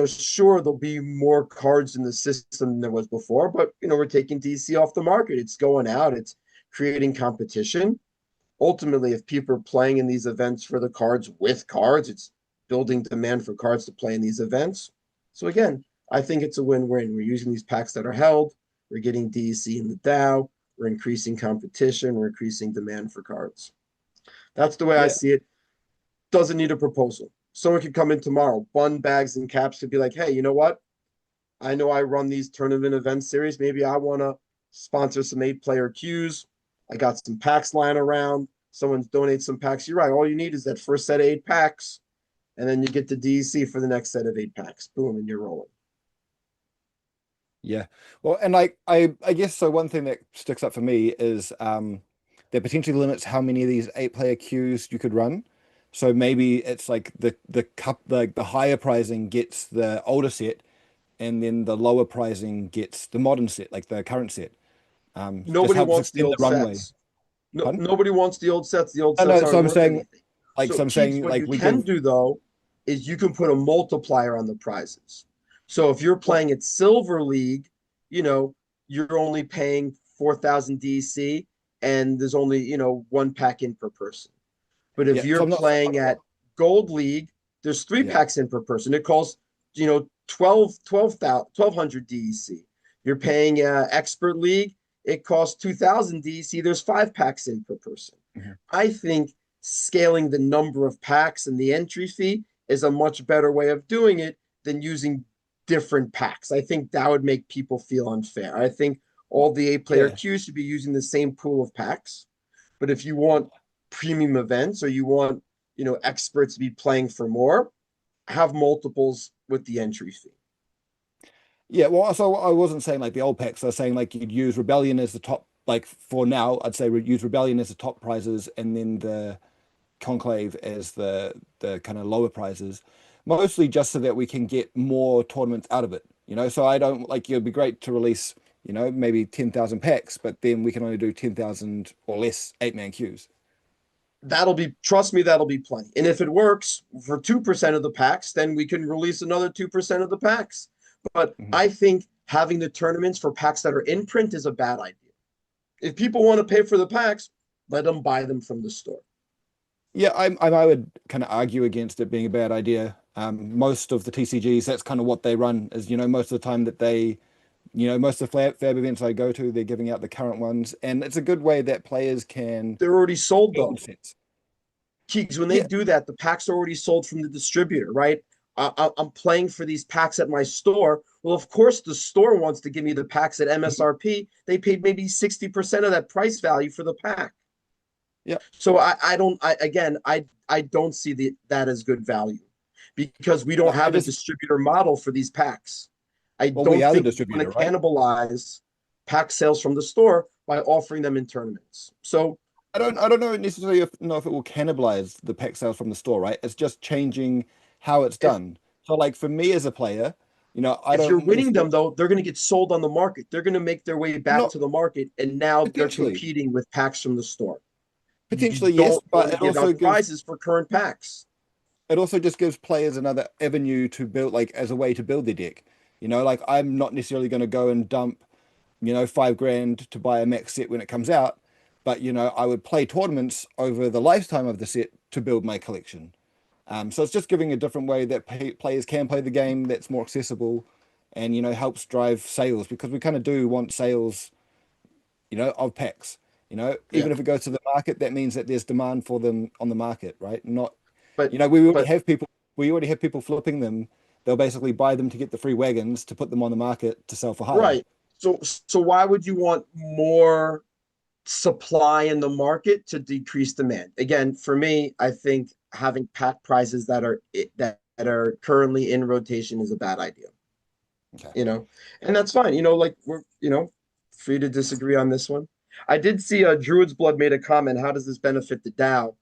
sure, there'll be more cards in the system than there was before, but we're taking DC off the market. It's going out, it's creating competition. Ultimately, if people are playing in these events for the cards with cards, it's building demand for cards to play in these events. So again, I think it's a win-win. We're using these packs that are held, we're getting DC in the DAO, we're increasing competition, we're increasing demand for cards. That's the way I Yeah. see it. Doesn't need a proposal. Someone could come in tomorrow, Bun Bags and Caps could be like, hey, you know what? I know I run these tournament event series. Maybe I want to sponsor some 8-player queues. I got some packs lying around. Someone donates some packs. You're right. All you need is that first set of 8 packs, and then you get the DEC for the next set of 8 packs. Boom, and you're rolling. Yeah. Well, and I guess so one thing that sticks up for me is that potentially limits how many of these 8-player queues you could run. So maybe it's like the higher pricing gets the older set, and then the lower pricing gets the modern set, like the current set. Just Nobody helps wants the extend the old runway. sets. No, Pardon? nobody wants the old sets. The old No, sets no. So aren't I'm worth saying, anything. like, So, so I'm Keegs, saying, what like, you we can give. do though is you can put a multiplier on the prizes. So if you're playing at Silver League, you know, you're only paying 4,000 DC and there's only, 1 pack in per person. But if Yeah. So you're I'm not. playing at Gold League, there's three Yeah. packs in per person. It costs, 1,200 DEC. You're paying Expert League, it costs 2,000 DEC. There's 5 packs in per person. Mhm. I think scaling the number of packs and the entry fee is a much better way of doing it than using different packs. I think that would make people feel unfair. I think all the 8-player Yeah. queues should be using the same pool of packs. But if you want premium events or you want, experts to be playing for more, have multiples with the entry fee. Yeah, well, so I wasn't saying like the old packs. I was saying like you'd use Rebellion as the top, like for now, I'd say use Rebellion as the top prizes, and then the Conclave as the kind of lower prizes, mostly just so that we can get more tournaments out of it. So I don't like it'd be great to release, maybe 10,000 packs, but then we can only do 10,000 or less 8-man queues. Trust me, that'll be plenty. And if it works for 2% of the packs, then we can release another 2% of the packs. But Mhm. I think having the tournaments for packs that are in print is a bad idea. If people want to pay for the packs, let them buy them from the store. Yeah, I would kind of argue against it being a bad idea. Most of the TCGs, that's kind of what they run, is, most of the time that they, most of the fab events I go to, they're giving out the current ones. And it's a good way that players can They're already sold though. build sets. Keegs, when they Yeah, do that, the packs are already sold from the distributor, right? I'm playing for these packs at my store. Well, of course, the store wants to give me the packs at MSRP. They paid maybe 60% of that price value for the pack. yeah. So I don't see that as good value because we don't I have a just, distributor model for these packs. I well, we don't are the think we want distributor, to right? cannibalize pack sales from the store by offering them in tournaments. So I don't know necessarily know if it will cannibalize the pack sales from the store, right? It's just changing how it's if done. So like for me as a player, I if you're don't winning them necessarily though, they're going to get sold on the market. They're going to make their way back not to the market, and now they're potentially. competing with packs from the store. You Potentially, yes, don't want but to give out prizes for current packs. it also just gives players another avenue to build, like as a way to build their deck. Like I'm not necessarily going to go and dump, 5 grand to buy a max set when it comes out, but I would play tournaments over the lifetime of the set to build my collection. So it's just giving a different way that players can play the game that's more accessible, and helps drive sales, because we kind of do want sales, of packs. Yeah, Even if it goes to the market, that means that there's demand for them on the market, right? Not, but we but have people, flipping them. They'll basically buy them to get the free wagons to put them on the market to sell for higher. right. So why would you want more supply in the market to decrease demand? Again, for me, I think having pack prices that are currently in rotation is a bad idea. Okay. And that's fine. Like we're free to disagree on this one. I did see Druid's Blood made a comment. How does this benefit the DAO?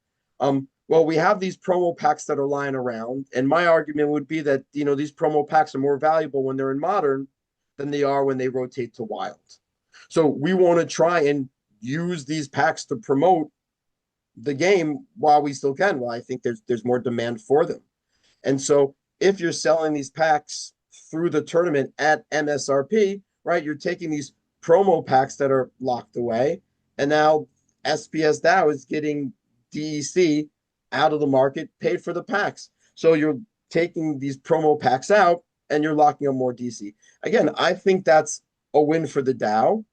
Well, we have these promo packs that are lying around, and my argument would be that these promo packs are more valuable when they're in modern than they are when they rotate to wild. So we want to try and use these packs to promote the game while we still can. Well, I think there's more demand for them. And so if you're selling these packs through the tournament at MSRP, right, you're taking these promo packs that are locked away, and now SPS DAO is getting DEC out of the market, paid for the packs. So you're taking these promo packs out and you're locking up more DC. Again, I think that's a win for the DAO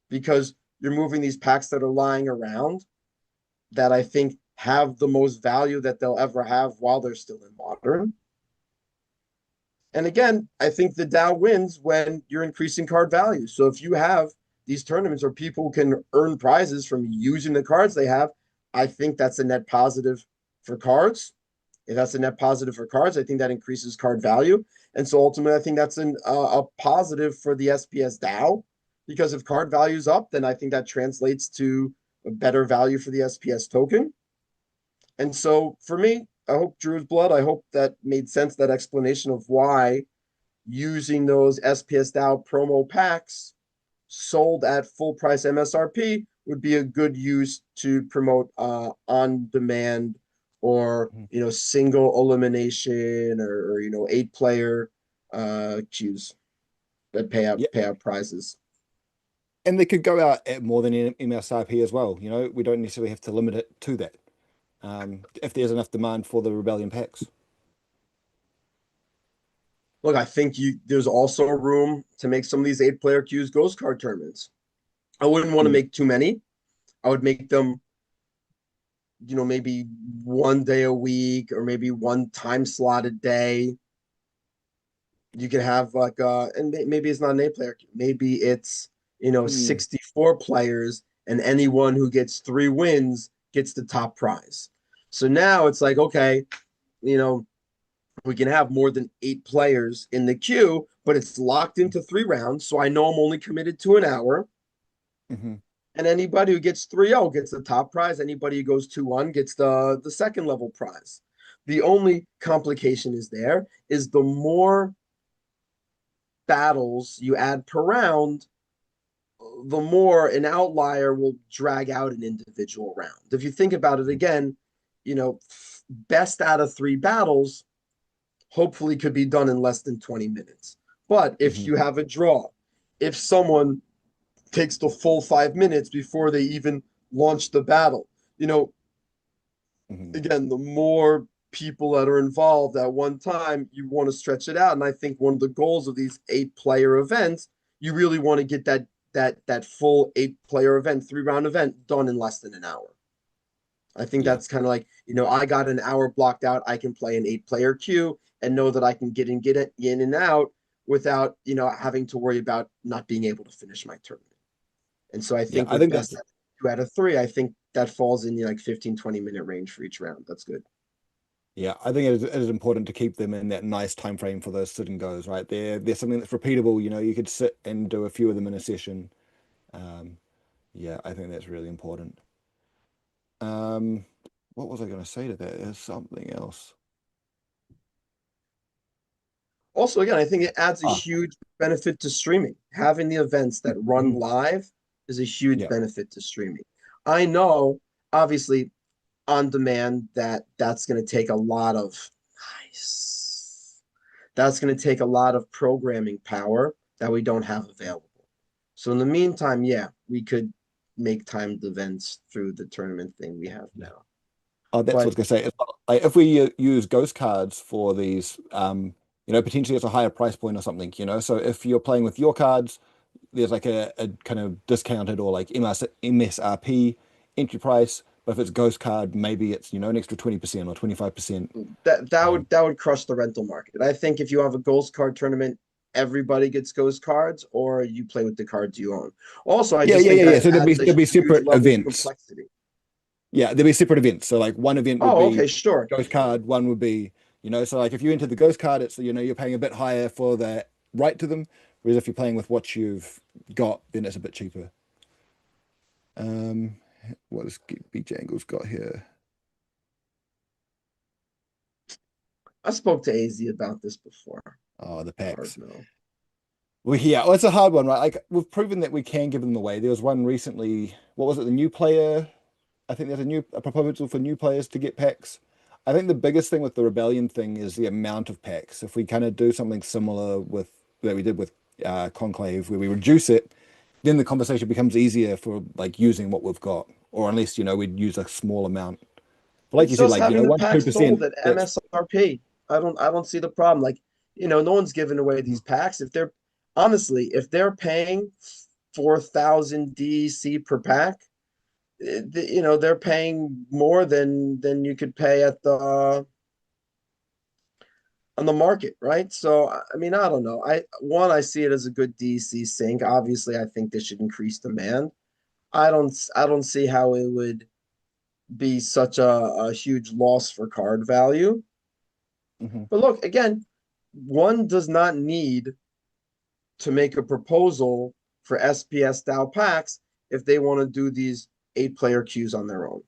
because you're moving these packs that are lying around that I think have the most value that they'll ever have while they're still in modern. And again, I think the DAO wins when you're increasing card value. So if you have these tournaments where people can earn prizes from using the cards they have, I think that's a net positive for cards. If that's a net positive for cards, I think that increases card value. And so ultimately, I think that's a positive for the SPS DAO because if card value is up, then I think that translates to a better value for the SPS token. And so for me, I hope Drew's Blood, I hope that made sense, that explanation of why using those SPS DAO promo packs sold at full price MSRP would be a good use to promote on demand or single elimination or 8-player queues that Yeah, pay out prizes. and they could go out at more than MSRP as well. We don't necessarily have to limit it to that. If there's enough demand for the Rebellion packs. Look, I think there's also room to make some of these 8-player queues ghost card tournaments. I wouldn't want to Mm. make too many. I would make them, maybe one day a week or maybe one time slot a day. You could have like and maybe it's not an 8-player. Maybe it's Mm. 64 players, and anyone who gets 3 wins gets the top prize. So now it's like, okay, you know, we can have more than 8 players in the queue, but it's locked into 3 rounds. So I know I'm only committed to an hour. Hmm. And anybody who gets 3-0 gets the top prize. Anybody who goes 2-1 gets the second level prize. The only complication is the more battles you add per round, the more an outlier will drag out an individual round. If you think about it again, best out of 3 battles hopefully could be done in less than 20 minutes. But if Hmm. you have a draw, if someone takes the full 5 minutes before they even launch the battle. You know, Mhm. again, the more people that are involved at one time, you want to stretch it out. And I think one of the goals of these 8 player events, you really want to get that full 8 player event, 3 round event done in less than an hour. I think Yeah. that's kind of like, I got an hour blocked out. I can play an 8 player queue and know that I can get it in and out without, having to worry about not being able to finish my tournament. And so I Yeah, think I with think best that's 2 out of 3, I think that falls in the like 15, 20 minute range for each round. That's good. yeah, I think it is important to keep them in that nice time frame for those sit and goes, right? They're something that's repeatable. You could sit and do a few of them in a session. Um, yeah, I think that's really important. Um, what was I going to say to that? There's something else. Also, again, I think it adds a Ah, huge benefit to streaming. Having the events that run mhm. live is a huge Yeah, benefit to streaming. I know, obviously, on demand that's going to take a lot of nice. That's going to take a lot of programming power that we don't have available. So in the meantime, yeah, we could make timed events through the tournament thing we have yeah. now. Oh, that's But what I was going to say. Like, if we use ghost cards for these, potentially it's a higher price point or something. So if you're playing with your cards, there's like a kind of discounted or like MSRP entry price. But if it's ghost card, maybe it's, an extra 20% or 25%. that Um, would crush the rental market. I think if you have a ghost card tournament, everybody gets ghost cards, or you play with the cards you own. Also, I yeah, just yeah, think yeah, yeah. that So adds a there'll be huge separate level of events. complexity. Yeah, there'll be separate events. So like one event would Oh, be okay, sure. ghost card, one would be, so like if you enter the ghost card, it's, you're paying a bit higher for the right to them. Whereas if you're playing with what you've got, then it's a bit cheaper. Um, what has B Jangles got here? I spoke to AZ about this before. Oh, the Hard packs. no. Well, yeah, well, it's a hard one, right? Like we've proven that we can give them away. There was one recently. What was it? The new player. I think there's a proposal for new players to get packs. I think the biggest thing with the rebellion thing is the amount of packs. If we kind of do something similar with that we did with Conclave, where we reduce it, then the conversation becomes easier for like using what we've got, or at least we'd use a small amount. But like It's you said, just like having the one two packs sold percent. at That's MSRP. I don't see the problem. Like, no one's giving away these packs. If they're honestly, if they're paying 4,000 DEC per pack, they're paying more than you could pay at the on the market, right? So I mean, I don't know. I see it as a good DEC sink. Obviously, I think this should increase demand. I don't see how it would be such a huge loss for card value. Mhm. But look, again, one does not need to make a proposal for SPS style packs if they want to do these 8 player queues on their own.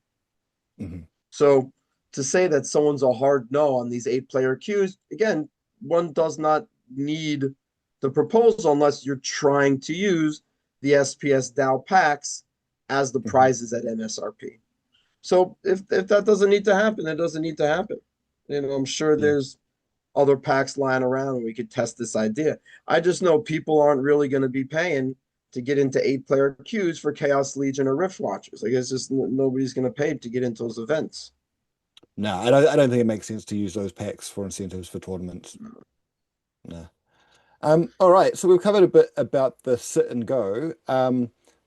Mhm. So to say that someone's a hard no on these 8 player queues, again, one does not need the proposal unless you're trying to use the SPS DAO packs as the Mhm. prizes at MSRP. So if that doesn't need to happen, it doesn't need to happen. I'm sure Yeah. there's other packs lying around and we could test this idea. I just know people aren't really going to be paying to get into 8 player queues for Chaos Legion or Rift Watchers. Like it's just nobody's going to pay to get into those events. No, I don't think it makes sense to use those packs for incentives for tournaments. No. All right, so we've covered a bit about the sit and go.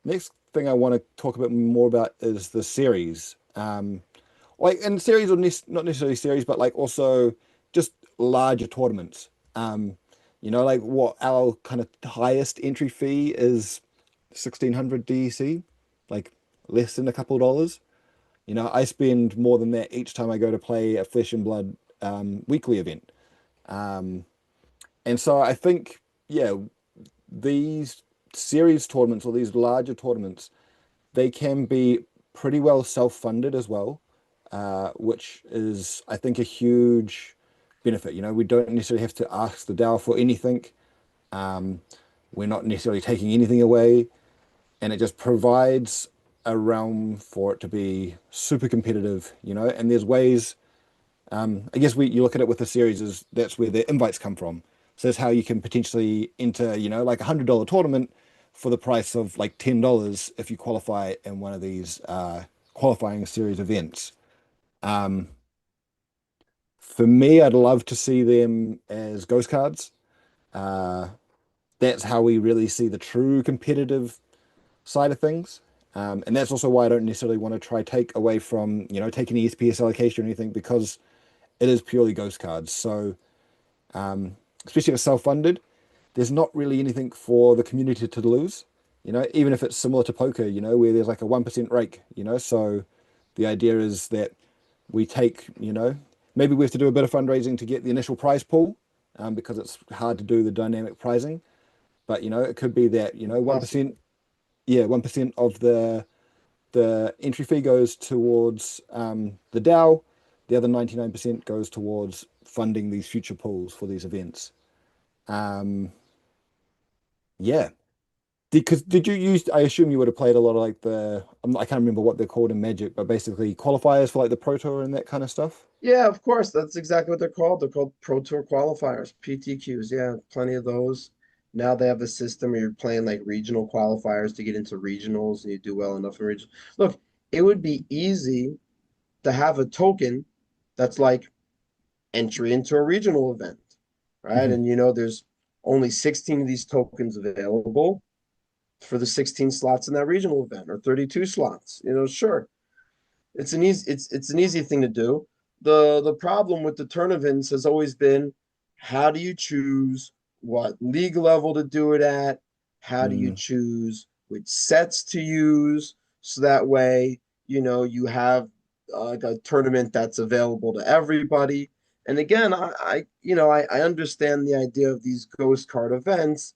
Next thing I want to talk a bit more about is the series. Like in series or not necessarily series, but like also just larger tournaments. Like what our kind of highest entry fee is 1,600 DEC, like less than a couple of dollars. I spend more than that each time I go to play a Flesh and Blood weekly event. Um, and so I think, yeah, these series tournaments or these larger tournaments, they can be pretty well self-funded as well, which is, I think, a huge benefit. We don't necessarily have to ask the DAO for anything. Um, we're not necessarily taking anything away, and it just provides a realm for it to be super competitive. And there's ways. I guess you look at it with the series is that's where the invites come from. So that's how you can potentially enter, like $100 tournament for the price of like $10 if you qualify in one of these qualifying series events. Um, for me, I'd love to see them as ghost cards. Uh, that's how we really see the true competitive side of things. And that's also why I don't necessarily want to try take away from, take any SPS allocation or anything because it is purely ghost cards. So, especially if it's self-funded, there's not really anything for the community to lose, even if it's similar to poker, where there's like a 1% rake, so the idea is that we take, maybe we have to do a bit of fundraising to get the initial prize pool, because it's hard to do the dynamic pricing, but it could be that, 1%, yeah, 1% of the entry fee goes towards the DAO, the other 99% goes towards funding these future pools for these events. Yeah. Because did you use, I assume you would have played a lot of like I can't remember what they're called in Magic, but basically qualifiers for like the Pro Tour and that kind of stuff? Yeah, of course. That's exactly what they're called. They're called Pro Tour qualifiers, PTQs. Yeah, plenty of those. Now they have a system where you're playing like regional qualifiers to get into regionals and you do well enough in regional. Look, it would be easy to have a token that's like entry into a regional event, right? Hmm. And there's only 16 of these tokens available for the 16 slots in that regional event or 32 slots. Sure. It's an easy thing to do. The problem with the tournaments has always been how do you choose what league level to do it at? How do you Mm, choose which sets to use? So that way, you have like a tournament that's available to everybody. And again, I understand the idea of these ghost card events,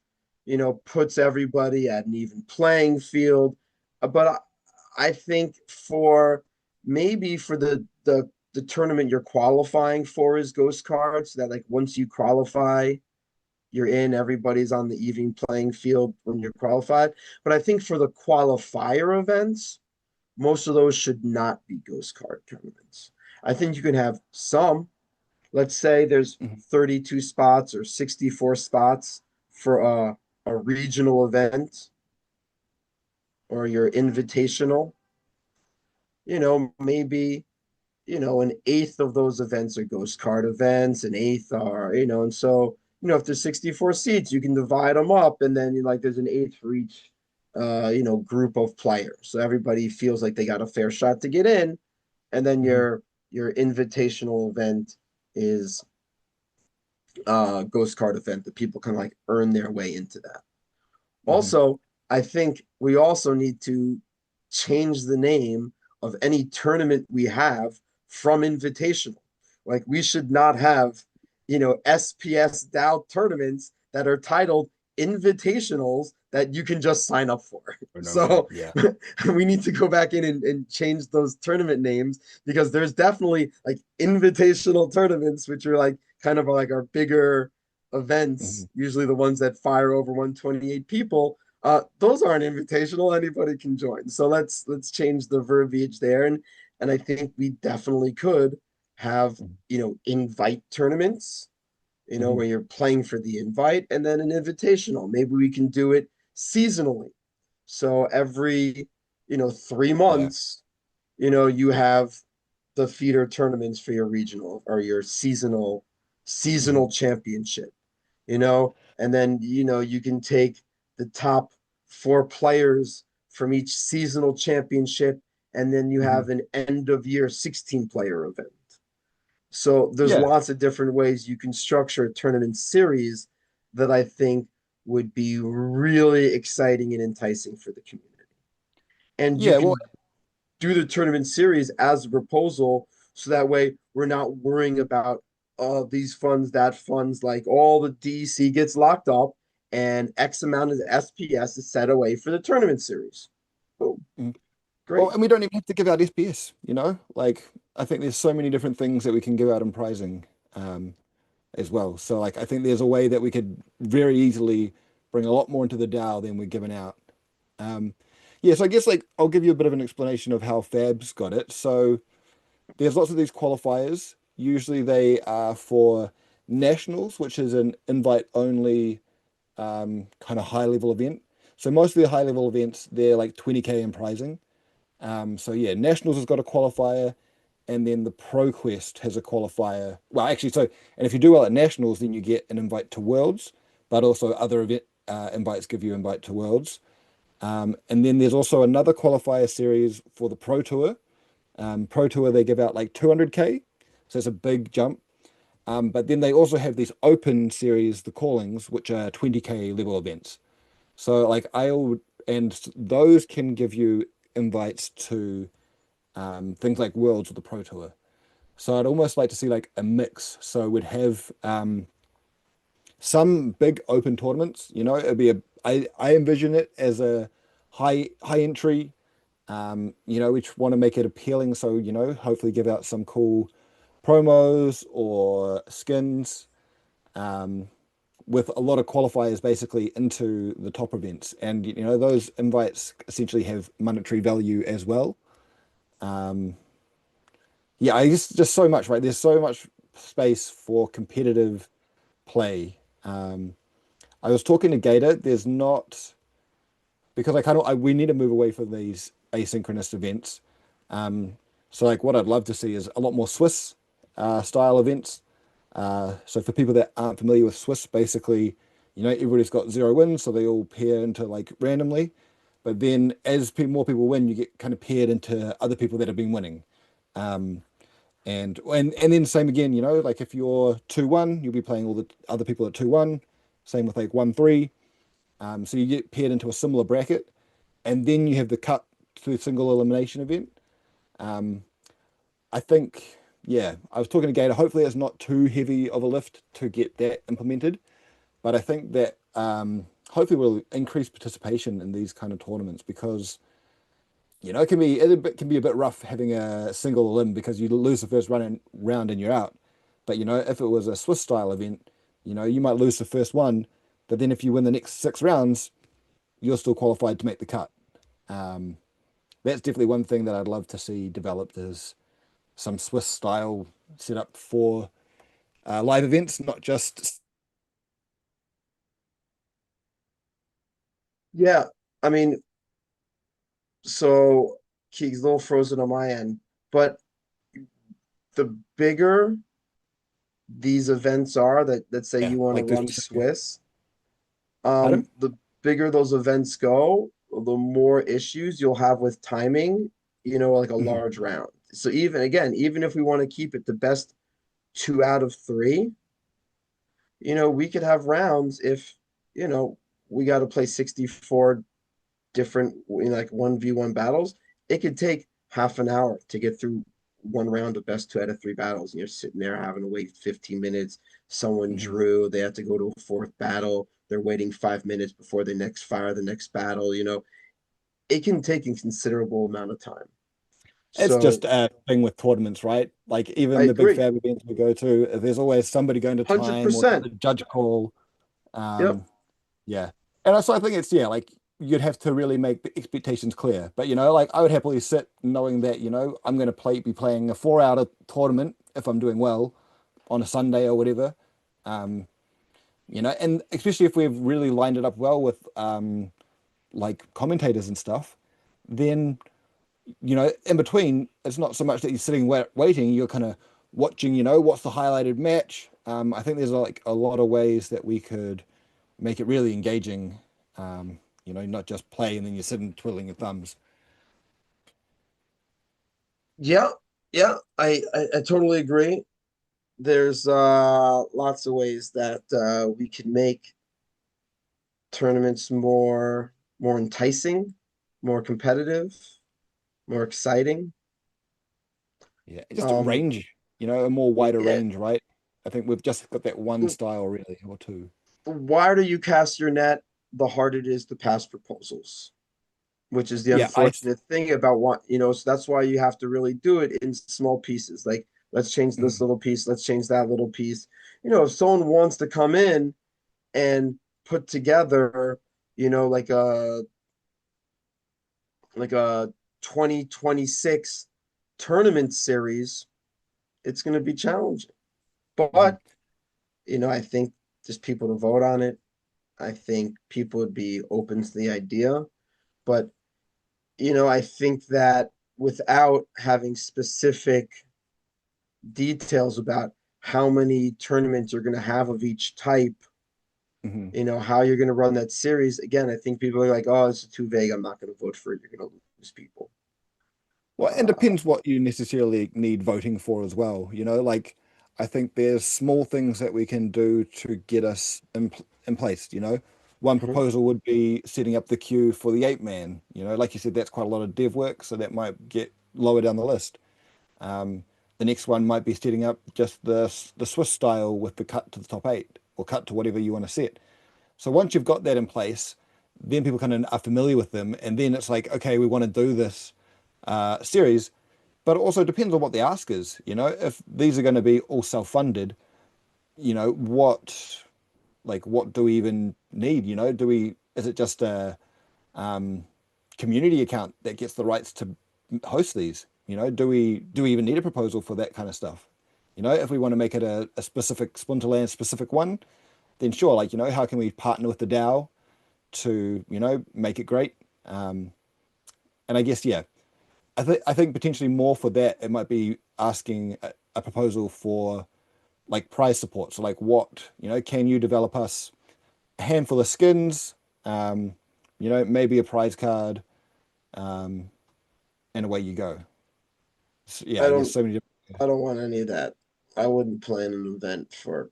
puts everybody at an even playing field. But I think maybe for the tournament you're qualifying for is ghost cards, so that like once you qualify, you're in, everybody's on the even playing field when you're qualified. But I think for the qualifier events, most of those should not be ghost card tournaments. I think you can have some. Let's say there's mhm. 32 spots or 64 spots for a regional event or your invitational. Maybe an eighth of those events are ghost card events, an eighth are, and so, if there's 64 seats, you can divide them up, and then like there's an eighth for each, group of players. So everybody feels like they got a fair shot to get in, and then Mhm. your invitational event is ghost card event that people can like earn their way into that. Mhm. Also, I think we also need to change the name of any tournament we have from invitational. Like we should not have, SPS DAO tournaments that are titled invitationals that you can just sign up for. Or no win. So Yeah. we need to go back in and change those tournament names because there's definitely like invitational tournaments, which are like kind of like our bigger events, Mhm. usually the ones that fire over 128 people. Those aren't invitational; anybody can join. So let's change the verbiage there, and I think we definitely could have Mhm. invite tournaments, Mhm. where you're playing for the invite, and then an invitational. Maybe we can do it seasonally. So every 3 Yeah. months, you have the feeder tournaments for your regional or your seasonal Mhm. championship, and then you can take the top 4 players from each seasonal championship, and then you Mhm. have an end of year 16 player event. So there's Yeah. lots of different ways you can structure a tournament series that I think would be really exciting and enticing for the community. And you Yeah. Well, can do the tournament series as a proposal so that way we're not worrying about these funds, that funds, like all the DC gets locked up and X amount of SPS is set away for the tournament series. Boom. mm. Well, Great. and we don't even have to give out SPS, Like I think there's so many different things that we can give out in pricing, as well. So like I think there's a way that we could very easily bring a lot more into the DAO than we're giving out. Um, yeah, so I guess like I'll give you a bit of an explanation of how Fab's got it. So there's lots of these qualifiers. Usually they are for nationals, which is an invite only kind of high level event. So most of the high level events, they're like 20K in pricing. So yeah, Nationals has got a qualifier, and then the Pro Quest has a qualifier. Well, actually, so and if you do well at Nationals, then you get an invite to Worlds, but also other event invites give you invite to Worlds. And then there's also another qualifier series for the Pro Tour. Pro Tour, they give out like 200K, so it's a big jump. But then they also have these open series, the callings, which are 20K level events. So like and those can give you invites to things like Worlds or the Pro Tour. So I'd almost like to see like a mix. So we'd have some big open tournaments. It'd be I envision it as a high entry. We want to make it appealing. So hopefully give out some cool promos or skins. With a lot of qualifiers basically into the top events. And those invites essentially have monetary value as well. Yeah, I guess just so much, right? There's so much space for competitive play. I was talking to Gator. There's not because we need to move away from these asynchronous events. So like what I'd love to see is a lot more Swiss style events. So for people that aren't familiar with Swiss, basically, everybody's got 0 wins, so they all pair into like randomly. But then as more people win, you get kind of paired into other people that have been winning. And then same again, like if you're 2-1, you'll be playing all the other people at 2-1. Same with like 1-3. So you get paired into a similar bracket, and then you have the cut to single elimination event. I think, yeah, I was talking to Gator. Hopefully, it's not too heavy of a lift to get that implemented, but I think that hopefully will increase participation in these kind of tournaments because it can be a bit rough having a single elim because you lose the first round and you're out. But if it was a Swiss style event, you might lose the first one, but then if you win the next 6 rounds, you're still qualified to make the cut. Um, that's definitely one thing that I'd love to see developed is some Swiss style setup for live events, not just. Yeah, I mean, so Keegs a little frozen on my end, but the bigger these events are that say Yeah, you want to like this. run Swiss, Pardon? the bigger those events go, the more issues you'll have with timing, like a Mhm. large round. So even if we want to keep it the best 2 out of 3, we could have rounds if, you know, we got to play 64 different, like 1v1 battles. It could take half an hour to get through one round of best 2 out of 3 battles. And you're sitting there having to wait 15 minutes. Someone Mhm. drew, they have to go to a fourth battle. They're waiting 5 minutes before they next fire the next battle. It can take a considerable amount of time. It's So just a thing with tournaments, right? Like I even the big agree. fab events we go to, there's always somebody going to time or 100%. the judge call. Yep. Um, yeah. And so I think it's, yeah, like you'd have to really make the expectations clear. But, like I would happily sit knowing that, I'm going to be playing a 4 hour tournament if I'm doing well on a Sunday or whatever. And especially if we've really lined it up well with like commentators and stuff, then in between, it's not so much that you're sitting waiting, you're kind of watching, what's the highlighted match. I think there's like a lot of ways that we could make it really engaging, not just play and then you're sitting twiddling your thumbs. Yeah. Yeah. I totally agree. There's lots of ways that we can make tournaments more enticing, more competitive, more exciting. Yeah, just Um, range, a more wider yeah, range, right? I think we've just got that one the, style really, or two. the wider you cast your net, the harder it is to pass proposals, which is the Yeah, unfortunate thing about so that's why you have to really do it in small pieces. Like, let's change this mm, little piece, let's change that little piece. If someone wants to come in and put together, like a 2026 tournament series, it's going to be challenging. mhm. But, I think just people to vote on it, I think people would be open to the idea. But, I think that without having specific details about how many tournaments you're going to have of each type, Mhm. how you're going to run that series, again, I think people are like, oh, this is too vague. I'm not going to vote for it. You're going to lose people. Well, and depends what you necessarily need voting for as well. Like I think there's small things that we can do to get us in place. One Mhm. proposal would be setting up the queue for the 8-man. Like you said, that's quite a lot of dev work, so that might get lower down the list. The next one might be setting up just the Swiss style with the cut to the top eight or cut to whatever you want to set. So once you've got that in place, then people kind of are familiar with them, and then it's like, okay, we want to do this series, but it also depends on what the ask is. If these are going to be all self-funded, what do we even need? Is it just a um, community account that gets the rights to host these? Do we even need a proposal for that kind of stuff? If we want to make it a specific Splinterland specific one, then sure, like, how can we partner with the DAO to, make it great? And I guess, yeah, I think potentially more for that, it might be asking a proposal for like prize support. So like can you develop us a handful of skins, maybe a prize card, um, and away you go. So, yeah, I I guess don't so many. I don't want any of that. I wouldn't plan an event for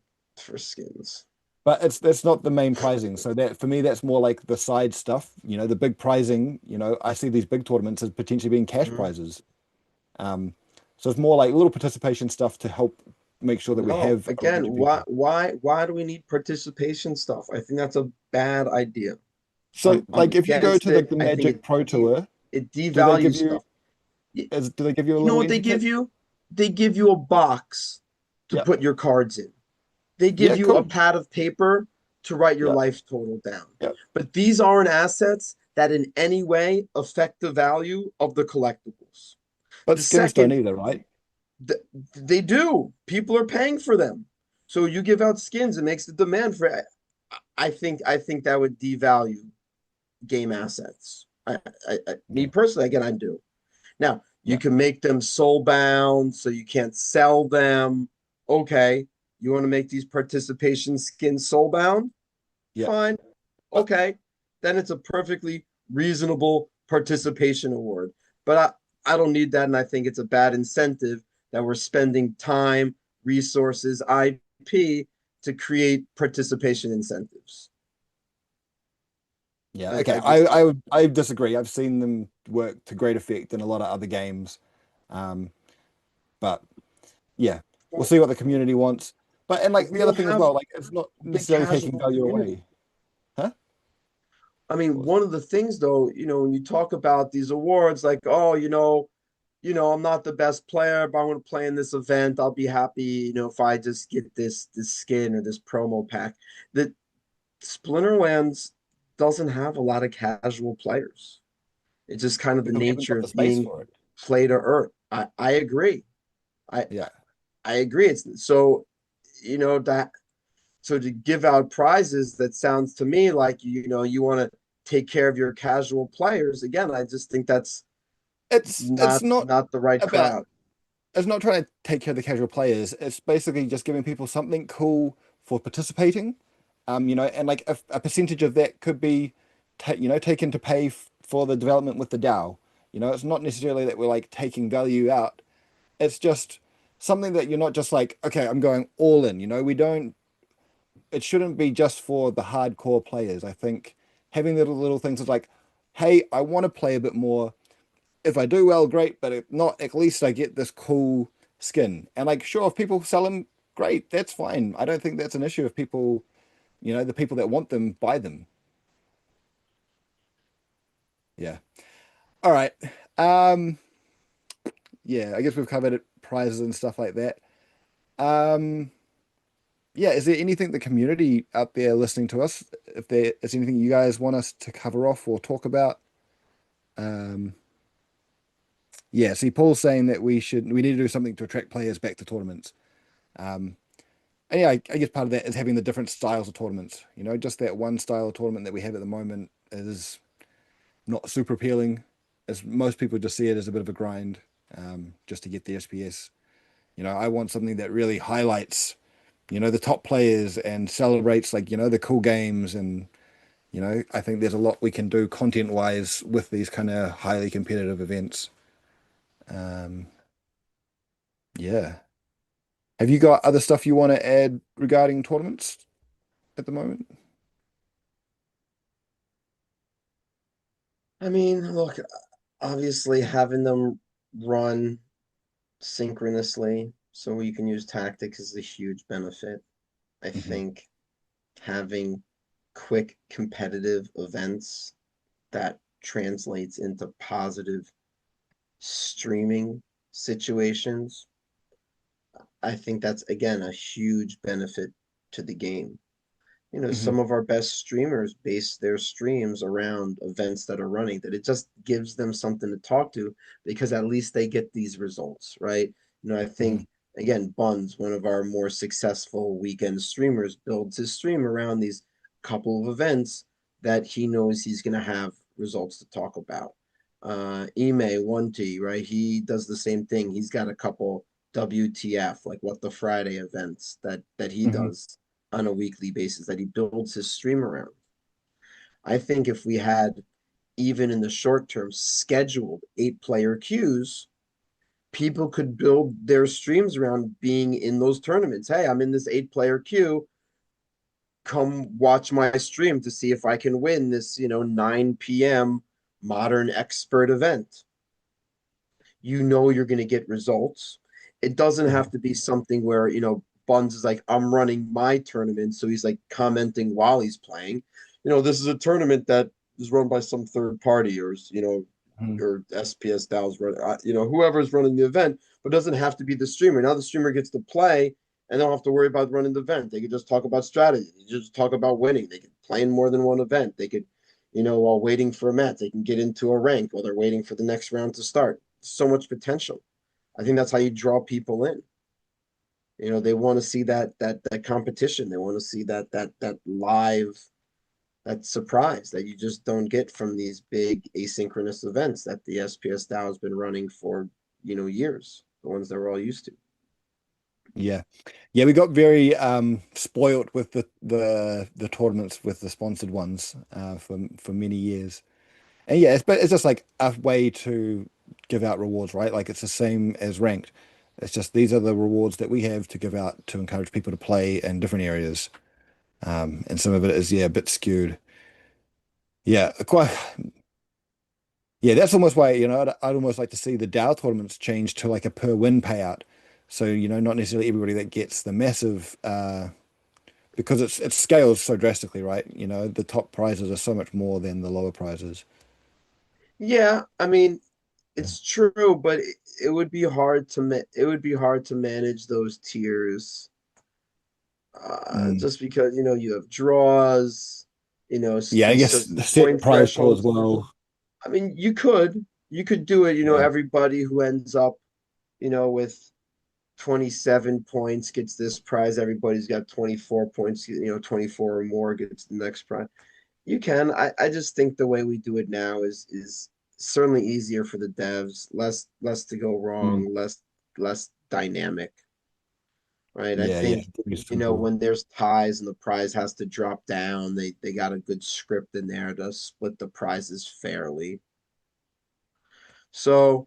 skins. But that's not the main prizing. So that for me, that's more like the side stuff. The big prizing. I see these big tournaments as potentially being cash Mhm. prizes. Um, so it's more like little participation stuff to help make sure that we No, have a range again, of why people. why why do we need participation stuff? I think that's a bad idea. So I'm like if you go against to the, it. the I think Magic Pro Tour, it do they devalues give you stuff. Y- do they give you a You know little what they entry give kit? you? They give you a box to Yep. put your cards in. They Yeah, give you a cool. pad of paper to write your Yep. life total down. Yep. But these aren't assets that in any way affect the value of the collectibles. But The skins don't second, either, right? th- they do. People are paying for them. So you give out skins, it makes the demand for it. I think that would devalue game assets. Me Yeah. personally, again, I do. Now, you Yeah. can make them soul bound so you can't sell them. Okay. You want to make these participation skins soul bound? Yeah. Fine. But Okay. Then it's a perfectly reasonable participation award. But I don't need that. And I think it's a bad incentive that we're spending time, resources, IP to create participation incentives. yeah, I okay. just I disagree. I've seen them work to great effect in a lot of other games. Um, but yeah, we'll see what the community wants. And like we the other don't thing as have well, like it's not a big necessarily taking casual value community. away. Huh? I mean, What was one of the things though, when you talk about these awards, like, oh, I'm not the best player, but I want to play in this event. I'll be happy, if I just get this skin or this promo pack. That Splinterlands doesn't have a lot of casual players. It's just kind of the because we haven't nature got the of space being for it. play to earn. I agree. I Yeah. I agree. It's so that so to give out prizes, that sounds to me like you want to take care of your casual players. Again, I just think that's It's not not the right about crowd. it's not trying to take care of the casual players. It's basically just giving people something cool for participating. And like a percentage of that could be, taken to pay for the development with the DAO. It's not necessarily that we're like taking value out. It's just something that you're not just like, okay, I'm going all in. We don't. It shouldn't be just for the hardcore players. I think having little things is like, hey, I want to play a bit more. If I do well, great, but if not, at least I get this cool skin. And like, sure, if people sell them, great, that's fine. I don't think that's an issue if people, the people that want them buy them. Yeah. All right. Um, yeah, I guess we've covered it, prizes and stuff like that. Um, yeah, is there anything the community out there listening to us? If there is anything you guys want us to cover off or talk about? Um, yeah, see, Paul's saying that we need to do something to attract players back to tournaments. Um, and yeah, I guess part of that is having the different styles of tournaments. You know, just that one style of tournament that we have at the moment is not super appealing, as most people just see it as a bit of a grind, just to get the SPS. You know, I want something that really highlights, you know, the top players and celebrates like, you know, the cool games. And, you know, I think there's a lot we can do content wise with these kind of highly competitive events. Um, yeah. Have you got other stuff you want to add regarding tournaments at the moment? I mean, look, obviously having them run synchronously so you can use tactics is a huge benefit. I Hmm. think having quick competitive events that translates into positive streaming situations, I think that's again a huge benefit to the game. Hmm. Some of our best streamers base their streams around events that are running, that it just gives them something to talk to because at least they get these results, right? I Hmm. think, again, Buns, one of our more successful weekend streamers, builds his stream around these couple of events that he knows he's going to have results to talk about. Ime, 1T, right? He does the same thing. He's got a couple WTF, like What the Friday events that he Hmm. does on a weekly basis that he builds his stream around. I think if we had, even in the short term, scheduled 8-player queues, people could build their streams around being in those tournaments. Hey, I'm in this 8-player queue. Come watch my stream to see if I can win this, 9 p.m. modern expert event. You're going to get results. It doesn't have to be something where, Buns is like, I'm running my tournament. So he's like commenting while he's playing. This is a tournament that is run by some third party Hmm. or SPS DAO's run, whoever's running the event, but doesn't have to be the streamer. Now the streamer gets to play and they don't have to worry about running the event. They could just talk about strategy. They just talk about winning. They could play in more than one event. They could, while waiting for a match, they can get into a rank while they're waiting for the next round to start. So much potential. I think that's how you draw people in. They want to see that competition. They want to see that live, that surprise that you just don't get from these big asynchronous events that the SPS DAO has been running for years. The ones that we're all used to. Yeah. Yeah, we got very spoilt with the tournaments with the sponsored ones for many years. And yeah, it's just like a way to give out rewards, right? Like it's the same as ranked. It's just these are the rewards that we have to give out to encourage people to play in different areas. And some of it is, yeah, a bit skewed. Yeah, quite. Yeah, that's almost why, you know, I'd almost like to see the DAO tournaments change to like a per win payout. So, you know, not necessarily everybody that gets the massive, because it scales so drastically, right? You know, the top prizes are so much more than the lower prizes. Yeah, I mean, it's true, but it would be hard to it would be hard to manage those tiers, Mm. just because you have draws, Yeah, I these guess certain the set point prize pool as thresholds. well. I mean, you could do it. Yeah. Everybody who ends up, with 27 points gets this prize. Everybody's got 24 points, 24 or more gets the next prize. You can. I just think the way we do it now is certainly easier for the devs, less to go Mm. wrong, less dynamic, right? I Yeah, think, pretty simple. when there's ties and the prize has to drop down, they got a good script in there to split the prizes fairly. So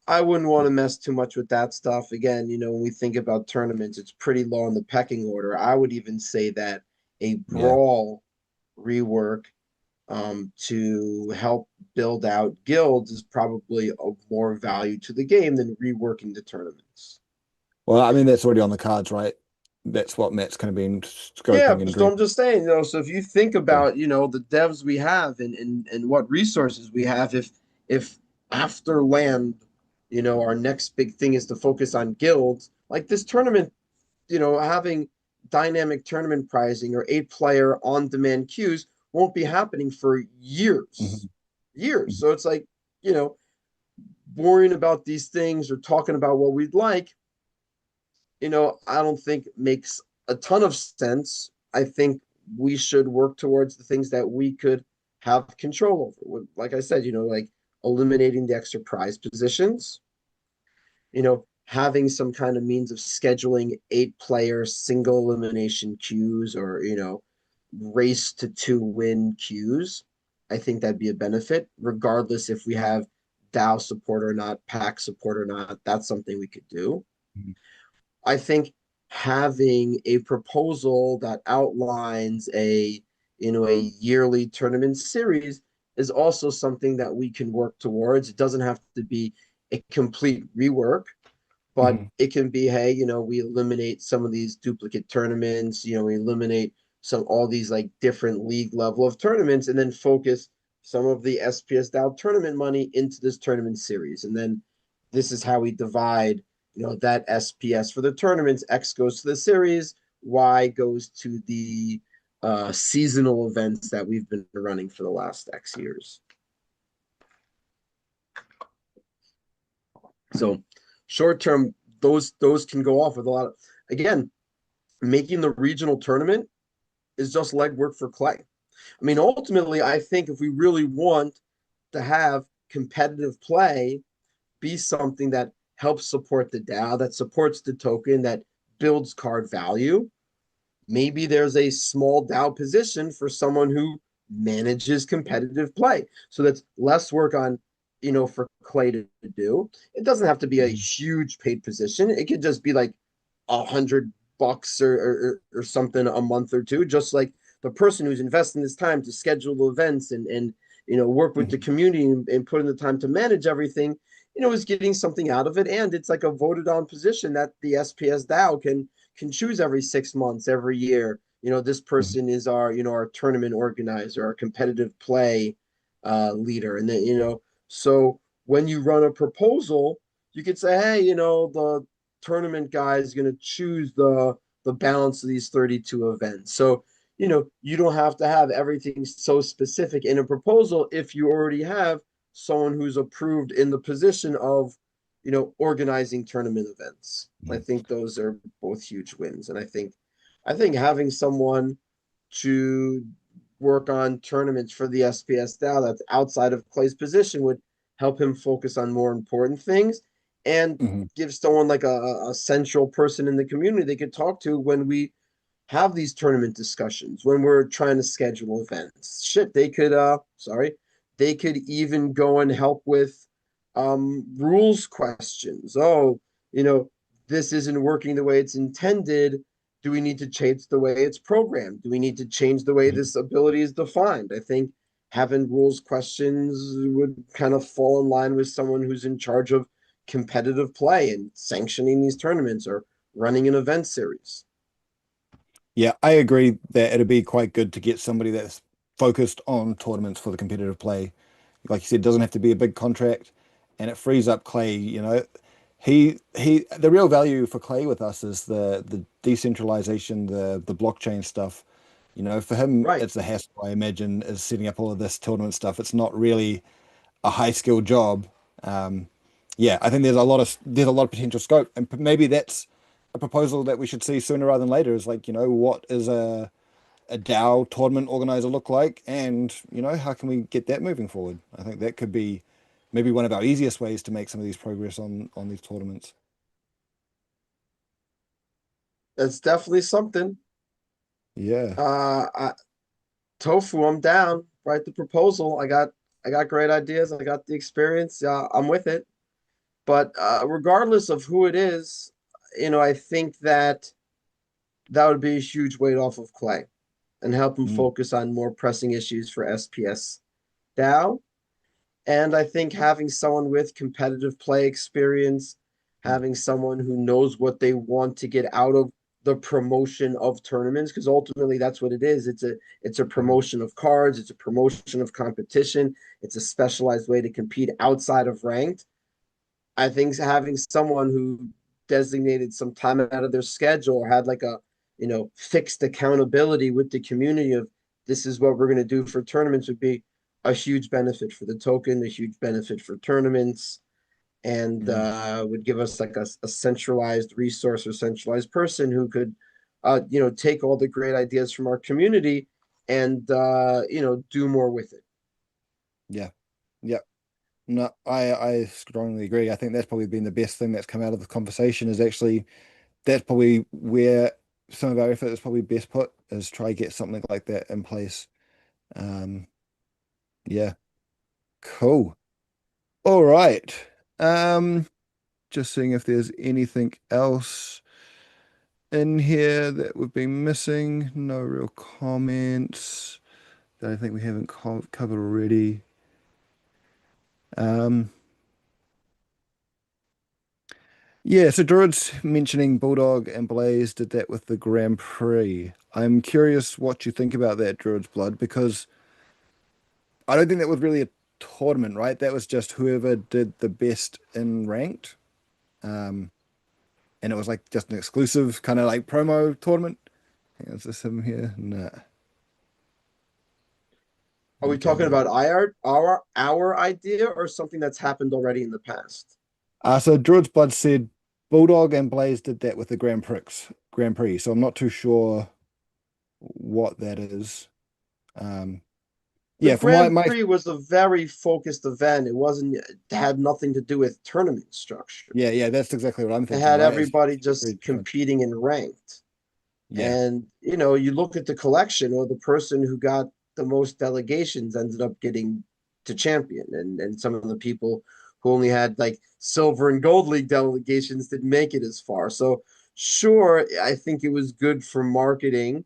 I wouldn't want to mess too much with that stuff. Again, when we think about tournaments, it's pretty low in the pecking order. I would even say that a Yeah. brawl rework, to help build out guilds is probably of more value to the game than reworking the tournaments. Well, I mean, that's already on the cards, right? That's what Matt's kind of been Yeah, scoping and so dreaming. I'm just saying, so if you think Yeah. about, the devs we have and what resources we have, if after land, our next big thing is to focus on guilds, like this tournament, having dynamic tournament pricing or 8-player on-demand queues won't be happening for years. Mhm. Years. Mhm. So it's like, you know, worrying about these things or talking about what we'd like, I don't think makes a ton of sense. I think we should work towards the things that we could have control over. Like I said, like eliminating the extra prize positions, having some kind of means of scheduling 8-player single elimination queues, or, race to 2 win queues. I think that'd be a benefit, regardless if we have DAO support or not, pack support or not. That's something we could do. Mhm. I think having a proposal that outlines a yearly tournament series is also something that we can work towards. It doesn't have to be a complete rework, but Mhm. it can be, hey, we eliminate some of these duplicate tournaments, we eliminate all these like different league level of tournaments, and then focus some of the SPS DAO tournament money into this tournament series. And then this is how we divide, that SPS for the tournaments. X goes to the series, Y goes to the seasonal events that we've been running for the last X years. So short term, those can go off with a lot of, again, making the regional tournament is just legwork for Clay. I mean, ultimately, I think if we really want to have competitive play be something that helps support the DAO, that supports the token, that builds card value, maybe there's a small DAO position for someone who manages competitive play. So that's less work on, for Clay to do. It doesn't have to be a Mhm. huge paid position. It could just be like $100 or something a month or two, just like the person who's investing this time to schedule events and work with the Mhm. community and put in the time to manage everything, is getting something out of it. And it's like a voted on position that the SPS DAO can choose every 6 months, every year. This Mhm. person is our tournament organizer, our competitive play leader. And then, so when you run a proposal, you could say, hey, the tournament guy is going to choose the balance of these 32 events. So, you don't have to have everything so specific in a proposal if you already have someone who's approved in the position of, organizing tournament events. I Mhm. think those are both huge wins. And I think having someone to work on tournaments for the SPS DAO that's outside of Clay's position would help him focus on more important things, and Mhm. give someone like a central person in the community they could talk to when we have these tournament discussions, when we're trying to schedule events. Shit, they could even go and help with rules questions. Oh, you know, this isn't working the way it's intended. Do we need to change the way it's programmed? Do we need to change the way Mhm. this ability is defined? I think having rules questions would kind of fall in line with someone who's in charge of competitive play and sanctioning these tournaments or running an event series. Yeah, I agree that it'd be quite good to get somebody that's focused on tournaments for the competitive play. Like you said, it doesn't have to be a big contract, and it frees up Clay. The real value for Clay with us is the decentralization, the blockchain stuff. For him, Right. it's a hassle, I imagine, is setting up all of this tournament stuff. It's not really a high skill job. Um, yeah, I think there's a lot of potential scope, and maybe that's a proposal that we should see sooner rather than later. Is like, what is a DAO tournament organizer look like, and how can we get that moving forward? I think that could be maybe one of our easiest ways to make some of these progress on these tournaments. That's definitely something. Yeah. I, Tofu, I'm down. Write the proposal. I got great ideas. I got the experience. I'm with it. But regardless of who it is, I think that would be a huge weight off of Clay and help him Mm. focus on more pressing issues for SPS DAO. And I think having someone with competitive play experience, having someone who knows what they want to get out of the promotion of tournaments, because ultimately that's what it is. It's a Mhm. promotion of cards, it's a promotion of competition, it's a specialized way to compete outside of ranked. I think having someone who designated some time out of their schedule or had like a fixed accountability with the community of this is what we're going to do for tournaments would be a huge benefit for the token, a huge benefit for tournaments, and Mm. would give us like a centralized resource or centralized person who could take all the great ideas from our community and do more with it. Yeah. Yeah. No, I strongly agree. I think that's probably been the best thing that's come out of the conversation is actually that's probably where some of our effort is probably best put is try to get something like that in place. Um, yeah, cool. All right. Um, just seeing if there's anything else in here that we've been missing. No real comments that I think we haven't covered already. Um, yeah, so Druid's mentioning Bulldog and Blaze did that with the Grand Prix. I'm curious what you think about that, Druid's Blood, because I don't think that was really a tournament, right? That was just whoever did the best in ranked. Um, and it was like just an exclusive kind of like promo tournament. Is this him here? Nah. Are we Okay, talking no. about our idea or something that's happened already in the past? So Druid's Blood said Bulldog and Blaze did that with the Grand Prix. So I'm not too sure what that is. Um, The yeah, from Grand my Prix was a very focused event. It had nothing to do with tournament structure. yeah, that's exactly what I'm It thinking, had right? It's everybody very just different. competing in ranked. Yeah. And you look at the collection, or the person who got the most delegations ended up getting to champion. And some of the people who only had like silver and gold league delegations didn't make it as far. So sure, I think it was good for marketing.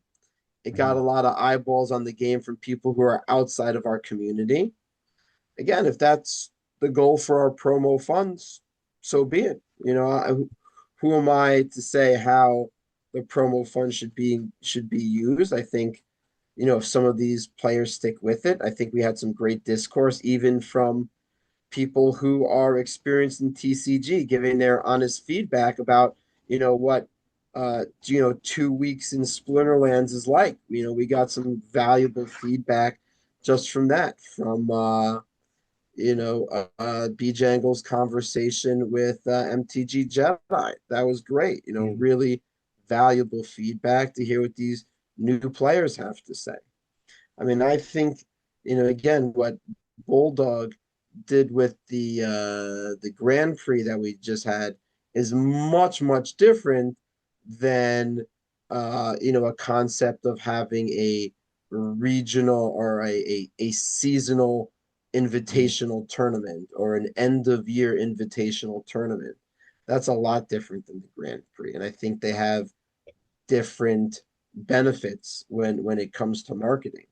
It got a Mhm. lot of eyeballs on the game from people who are outside of our community. Again, if that's the goal for our promo funds, so be it. Who am I to say how the promo fund should be used? I think, if some of these players stick with it, I think we had some great discourse, even from people who are experienced in TCG, giving their honest feedback about, what 2 weeks in Splinterlands is like. We got some valuable feedback just from that, from Bjangle's conversation with MTG Jedi. That was great. Mhm. Really valuable feedback to hear what these new players have to say. I mean, I think, again, what Bulldog did with the Grand Prix that we just had is much, much different than a concept of having a regional or a seasonal Mhm. invitational tournament or an end of year invitational tournament. That's a lot different than the Grand Prix. And I think they have different benefits when it comes to marketing.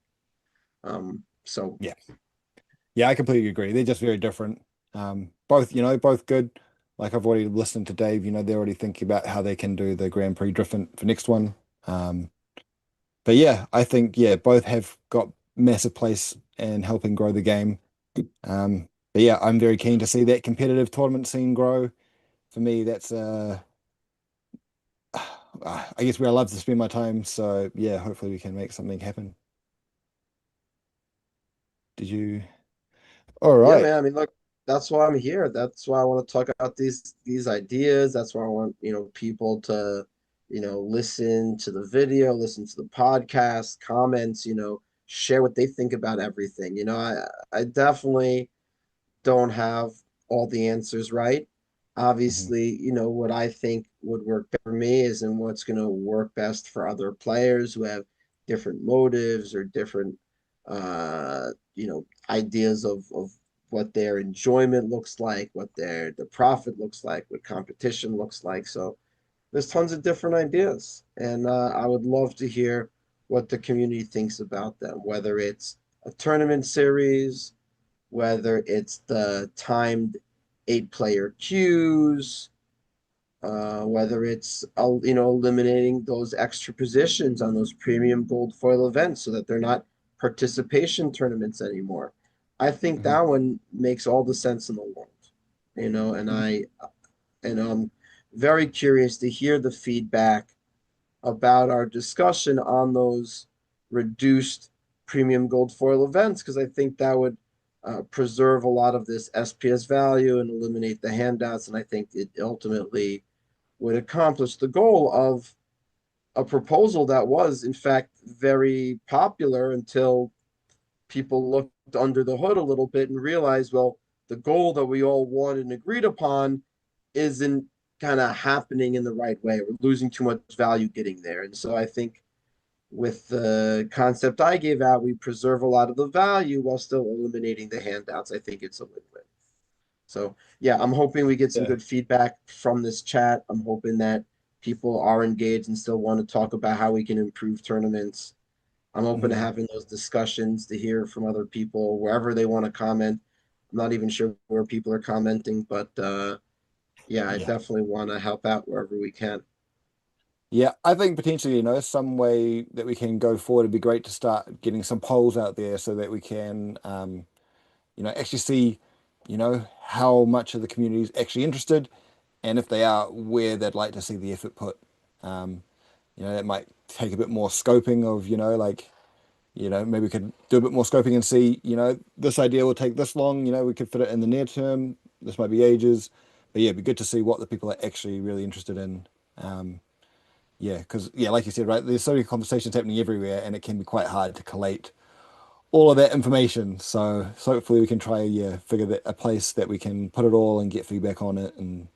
So Yeah. Yeah, I completely agree. They're just very different. Both, both good. Like I've already listened to Dave, they're already thinking about how they can do the Grand Prix different for next one. Um, but yeah, I think, yeah, both have got massive place in helping grow the game. But yeah, I'm very keen to see that competitive tournament scene grow. For me, that's I guess where I love to spend my time. So yeah, hopefully we can make something happen. Did you? All yeah, right. man. I mean, look, that's why I'm here. That's why I want to talk about these ideas. That's why I want, people to, listen to the video, listen to the podcast, comments, share what they think about everything. I definitely don't have all the answers right. Mhm. Obviously, what I think would work for me is in what's going to work best for other players who have different motives or different, ideas of what their enjoyment looks like, what the profit looks like, what competition looks like. So there's tons of different ideas, and I would love to hear what the community thinks about them, whether it's a tournament series, whether it's the timed 8-player queues, whether it's eliminating those extra positions on those premium gold foil events so that they're not participation tournaments anymore. I think Mhm. that one makes all the sense in the world, and Mhm. I'm very curious to hear the feedback about our discussion on those reduced premium gold foil events, because I think that would preserve a lot of this SPS value and eliminate the handouts. And I think it ultimately would accomplish the goal of a proposal that was, in fact, very popular until people looked under the hood a little bit and realized, well, the goal that we all wanted and agreed upon isn't kind of happening in the right way. We're losing too much value getting there. And so I think with the concept I gave out, we preserve a lot of the value while still eliminating the handouts. I think it's a win-win. So yeah, I'm hoping we get some Yeah. good feedback from this chat. I'm hoping that people are engaged and still want to talk about how we can improve tournaments. I'm open to Mhm. having those discussions to hear from other people wherever they want to comment. I'm not even sure where people are commenting, but yeah, I Yeah. definitely want to help out wherever we can. Yeah, I think potentially, some way that we can go forward, it'd be great to start getting some polls out there so that we can, actually see, how much of the community is actually interested, and if they are, where they'd like to see the effort put. Um, that might take a bit more scoping of, maybe we could do a bit more scoping and see, this idea will take this long, we could fit it in the near term. This might be ages, but yeah, it'd be good to see what the people are actually really interested in. Yeah, because yeah, like you said, right, there's so many conversations happening everywhere, and it can be quite hard to collate all of that information. So hopefully we can try, yeah, figure that a place that we can put it all and get feedback on it, and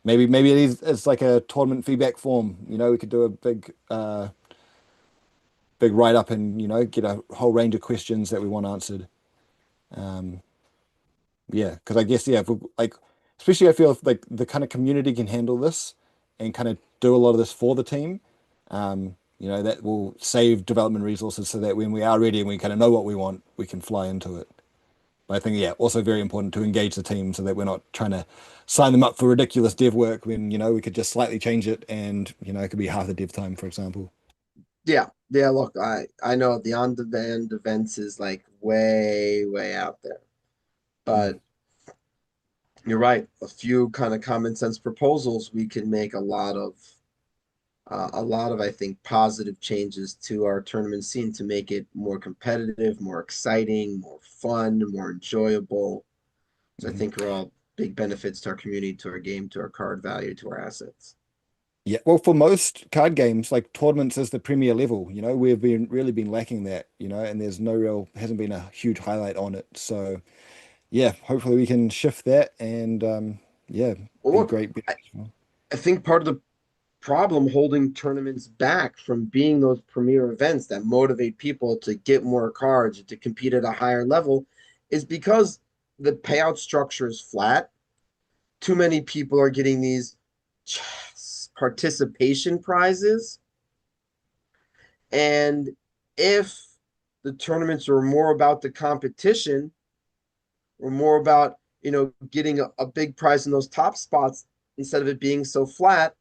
maybe it's like a tournament feedback form. We could do a big write up and get a whole range of questions that we want answered. Um, yeah, because I guess yeah, if we, like especially I feel if like the kind of community can handle this and kind of do a lot of this for the team. That will save development resources so that when we are ready and we kind of know what we want, we can fly into it. But I think, yeah, also very important to engage the team so that we're not trying to sign them up for ridiculous dev work when, we could just slightly change it and, it could be half the dev time, for example. Yeah, yeah. Look, I know the on-demand events is like way out there, Mm. but you're right. A few kind of common sense proposals, we can make a lot of I think positive changes to our tournament scene to make it more competitive, more exciting, more fun, more enjoyable. So I Mhm. think are all big benefits to our community, to our game, to our card value, to our assets. Yeah, well, for most card games, like tournaments is the premier level, we've been lacking that, and there's hasn't been a huge highlight on it. So yeah, hopefully we can shift that and yeah, Well, be look, great. I think part of the problem holding tournaments back from being those premier events that motivate people to get more cards, to compete at a higher level, is because the payout structure is flat. Too many people are getting these participation prizes. And if the tournaments are more about the competition or more about, getting a big prize in those top spots instead of it being so flat,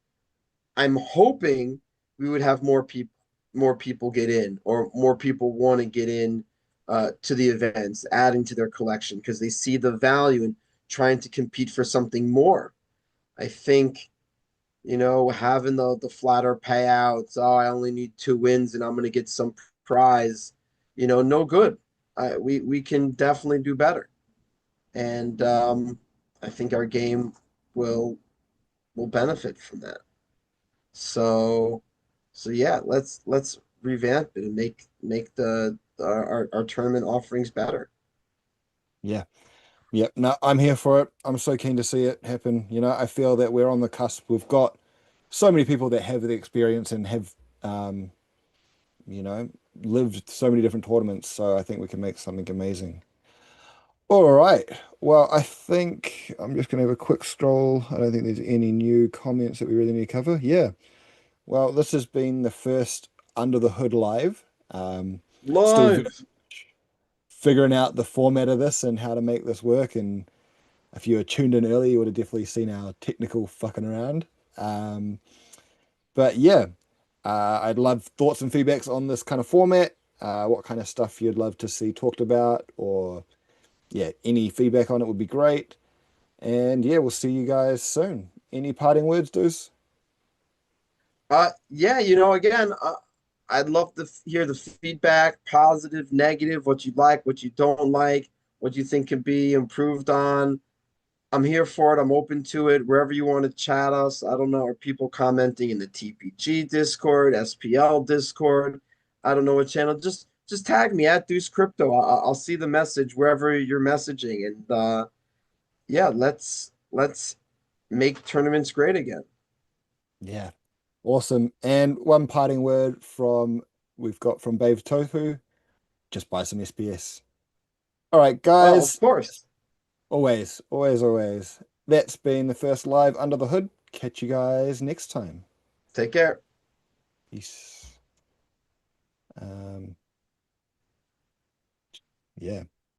I'm hoping we would have more people get in, or more people want to get in to the events, adding to their collection because they see the value in trying to compete for something more. I think, having the flatter payouts. Oh, I only need 2 wins and I'm going to get some prize. No good. We can definitely do better, and I think our game will will benefit from that. So, so yeah, let's revamp it and make our tournament offerings better. Yeah. Yeah, no, I'm here for it. I'm so keen to see it happen. I feel that we're on the cusp. We've got so many people that have the experience and have, um, you know, lived so many different tournaments. So I think we can make something amazing. All right. Well, I think I'm just going to have a quick scroll. I don't think there's any new comments that we really need to cover. Yeah. Well, this has been the first Under the Hood live. Still Live. figuring out the format of this and how to make this work. And if you were tuned in early, you would have definitely seen our technical fucking around. Um, but yeah, I'd love thoughts and feedbacks on this kind of format. What kind of stuff you'd love to see talked about, or yeah, any feedback on it would be great. And yeah, we'll see you guys soon. Any parting words, Deuce? Yeah, again, I'd love to hear the feedback, positive, negative, what you like, what you don't like, what you think can be improved on. I'm here for it. I'm open to it. Wherever you want to chat us. I don't know. Are people commenting in the TPG Discord, SPL Discord? I don't know what channel. Just tag me at Deuce Crypto. I'll see the message wherever you're messaging. And yeah, let's make tournaments great again. Yeah. Awesome. And one parting word from we've got from Bave Tofu, just buy some SPS. All right, Oh, of guys. course. Always, always, always. That's been the first live under the hood. Catch you guys next time. Take care. Peace. Yeah.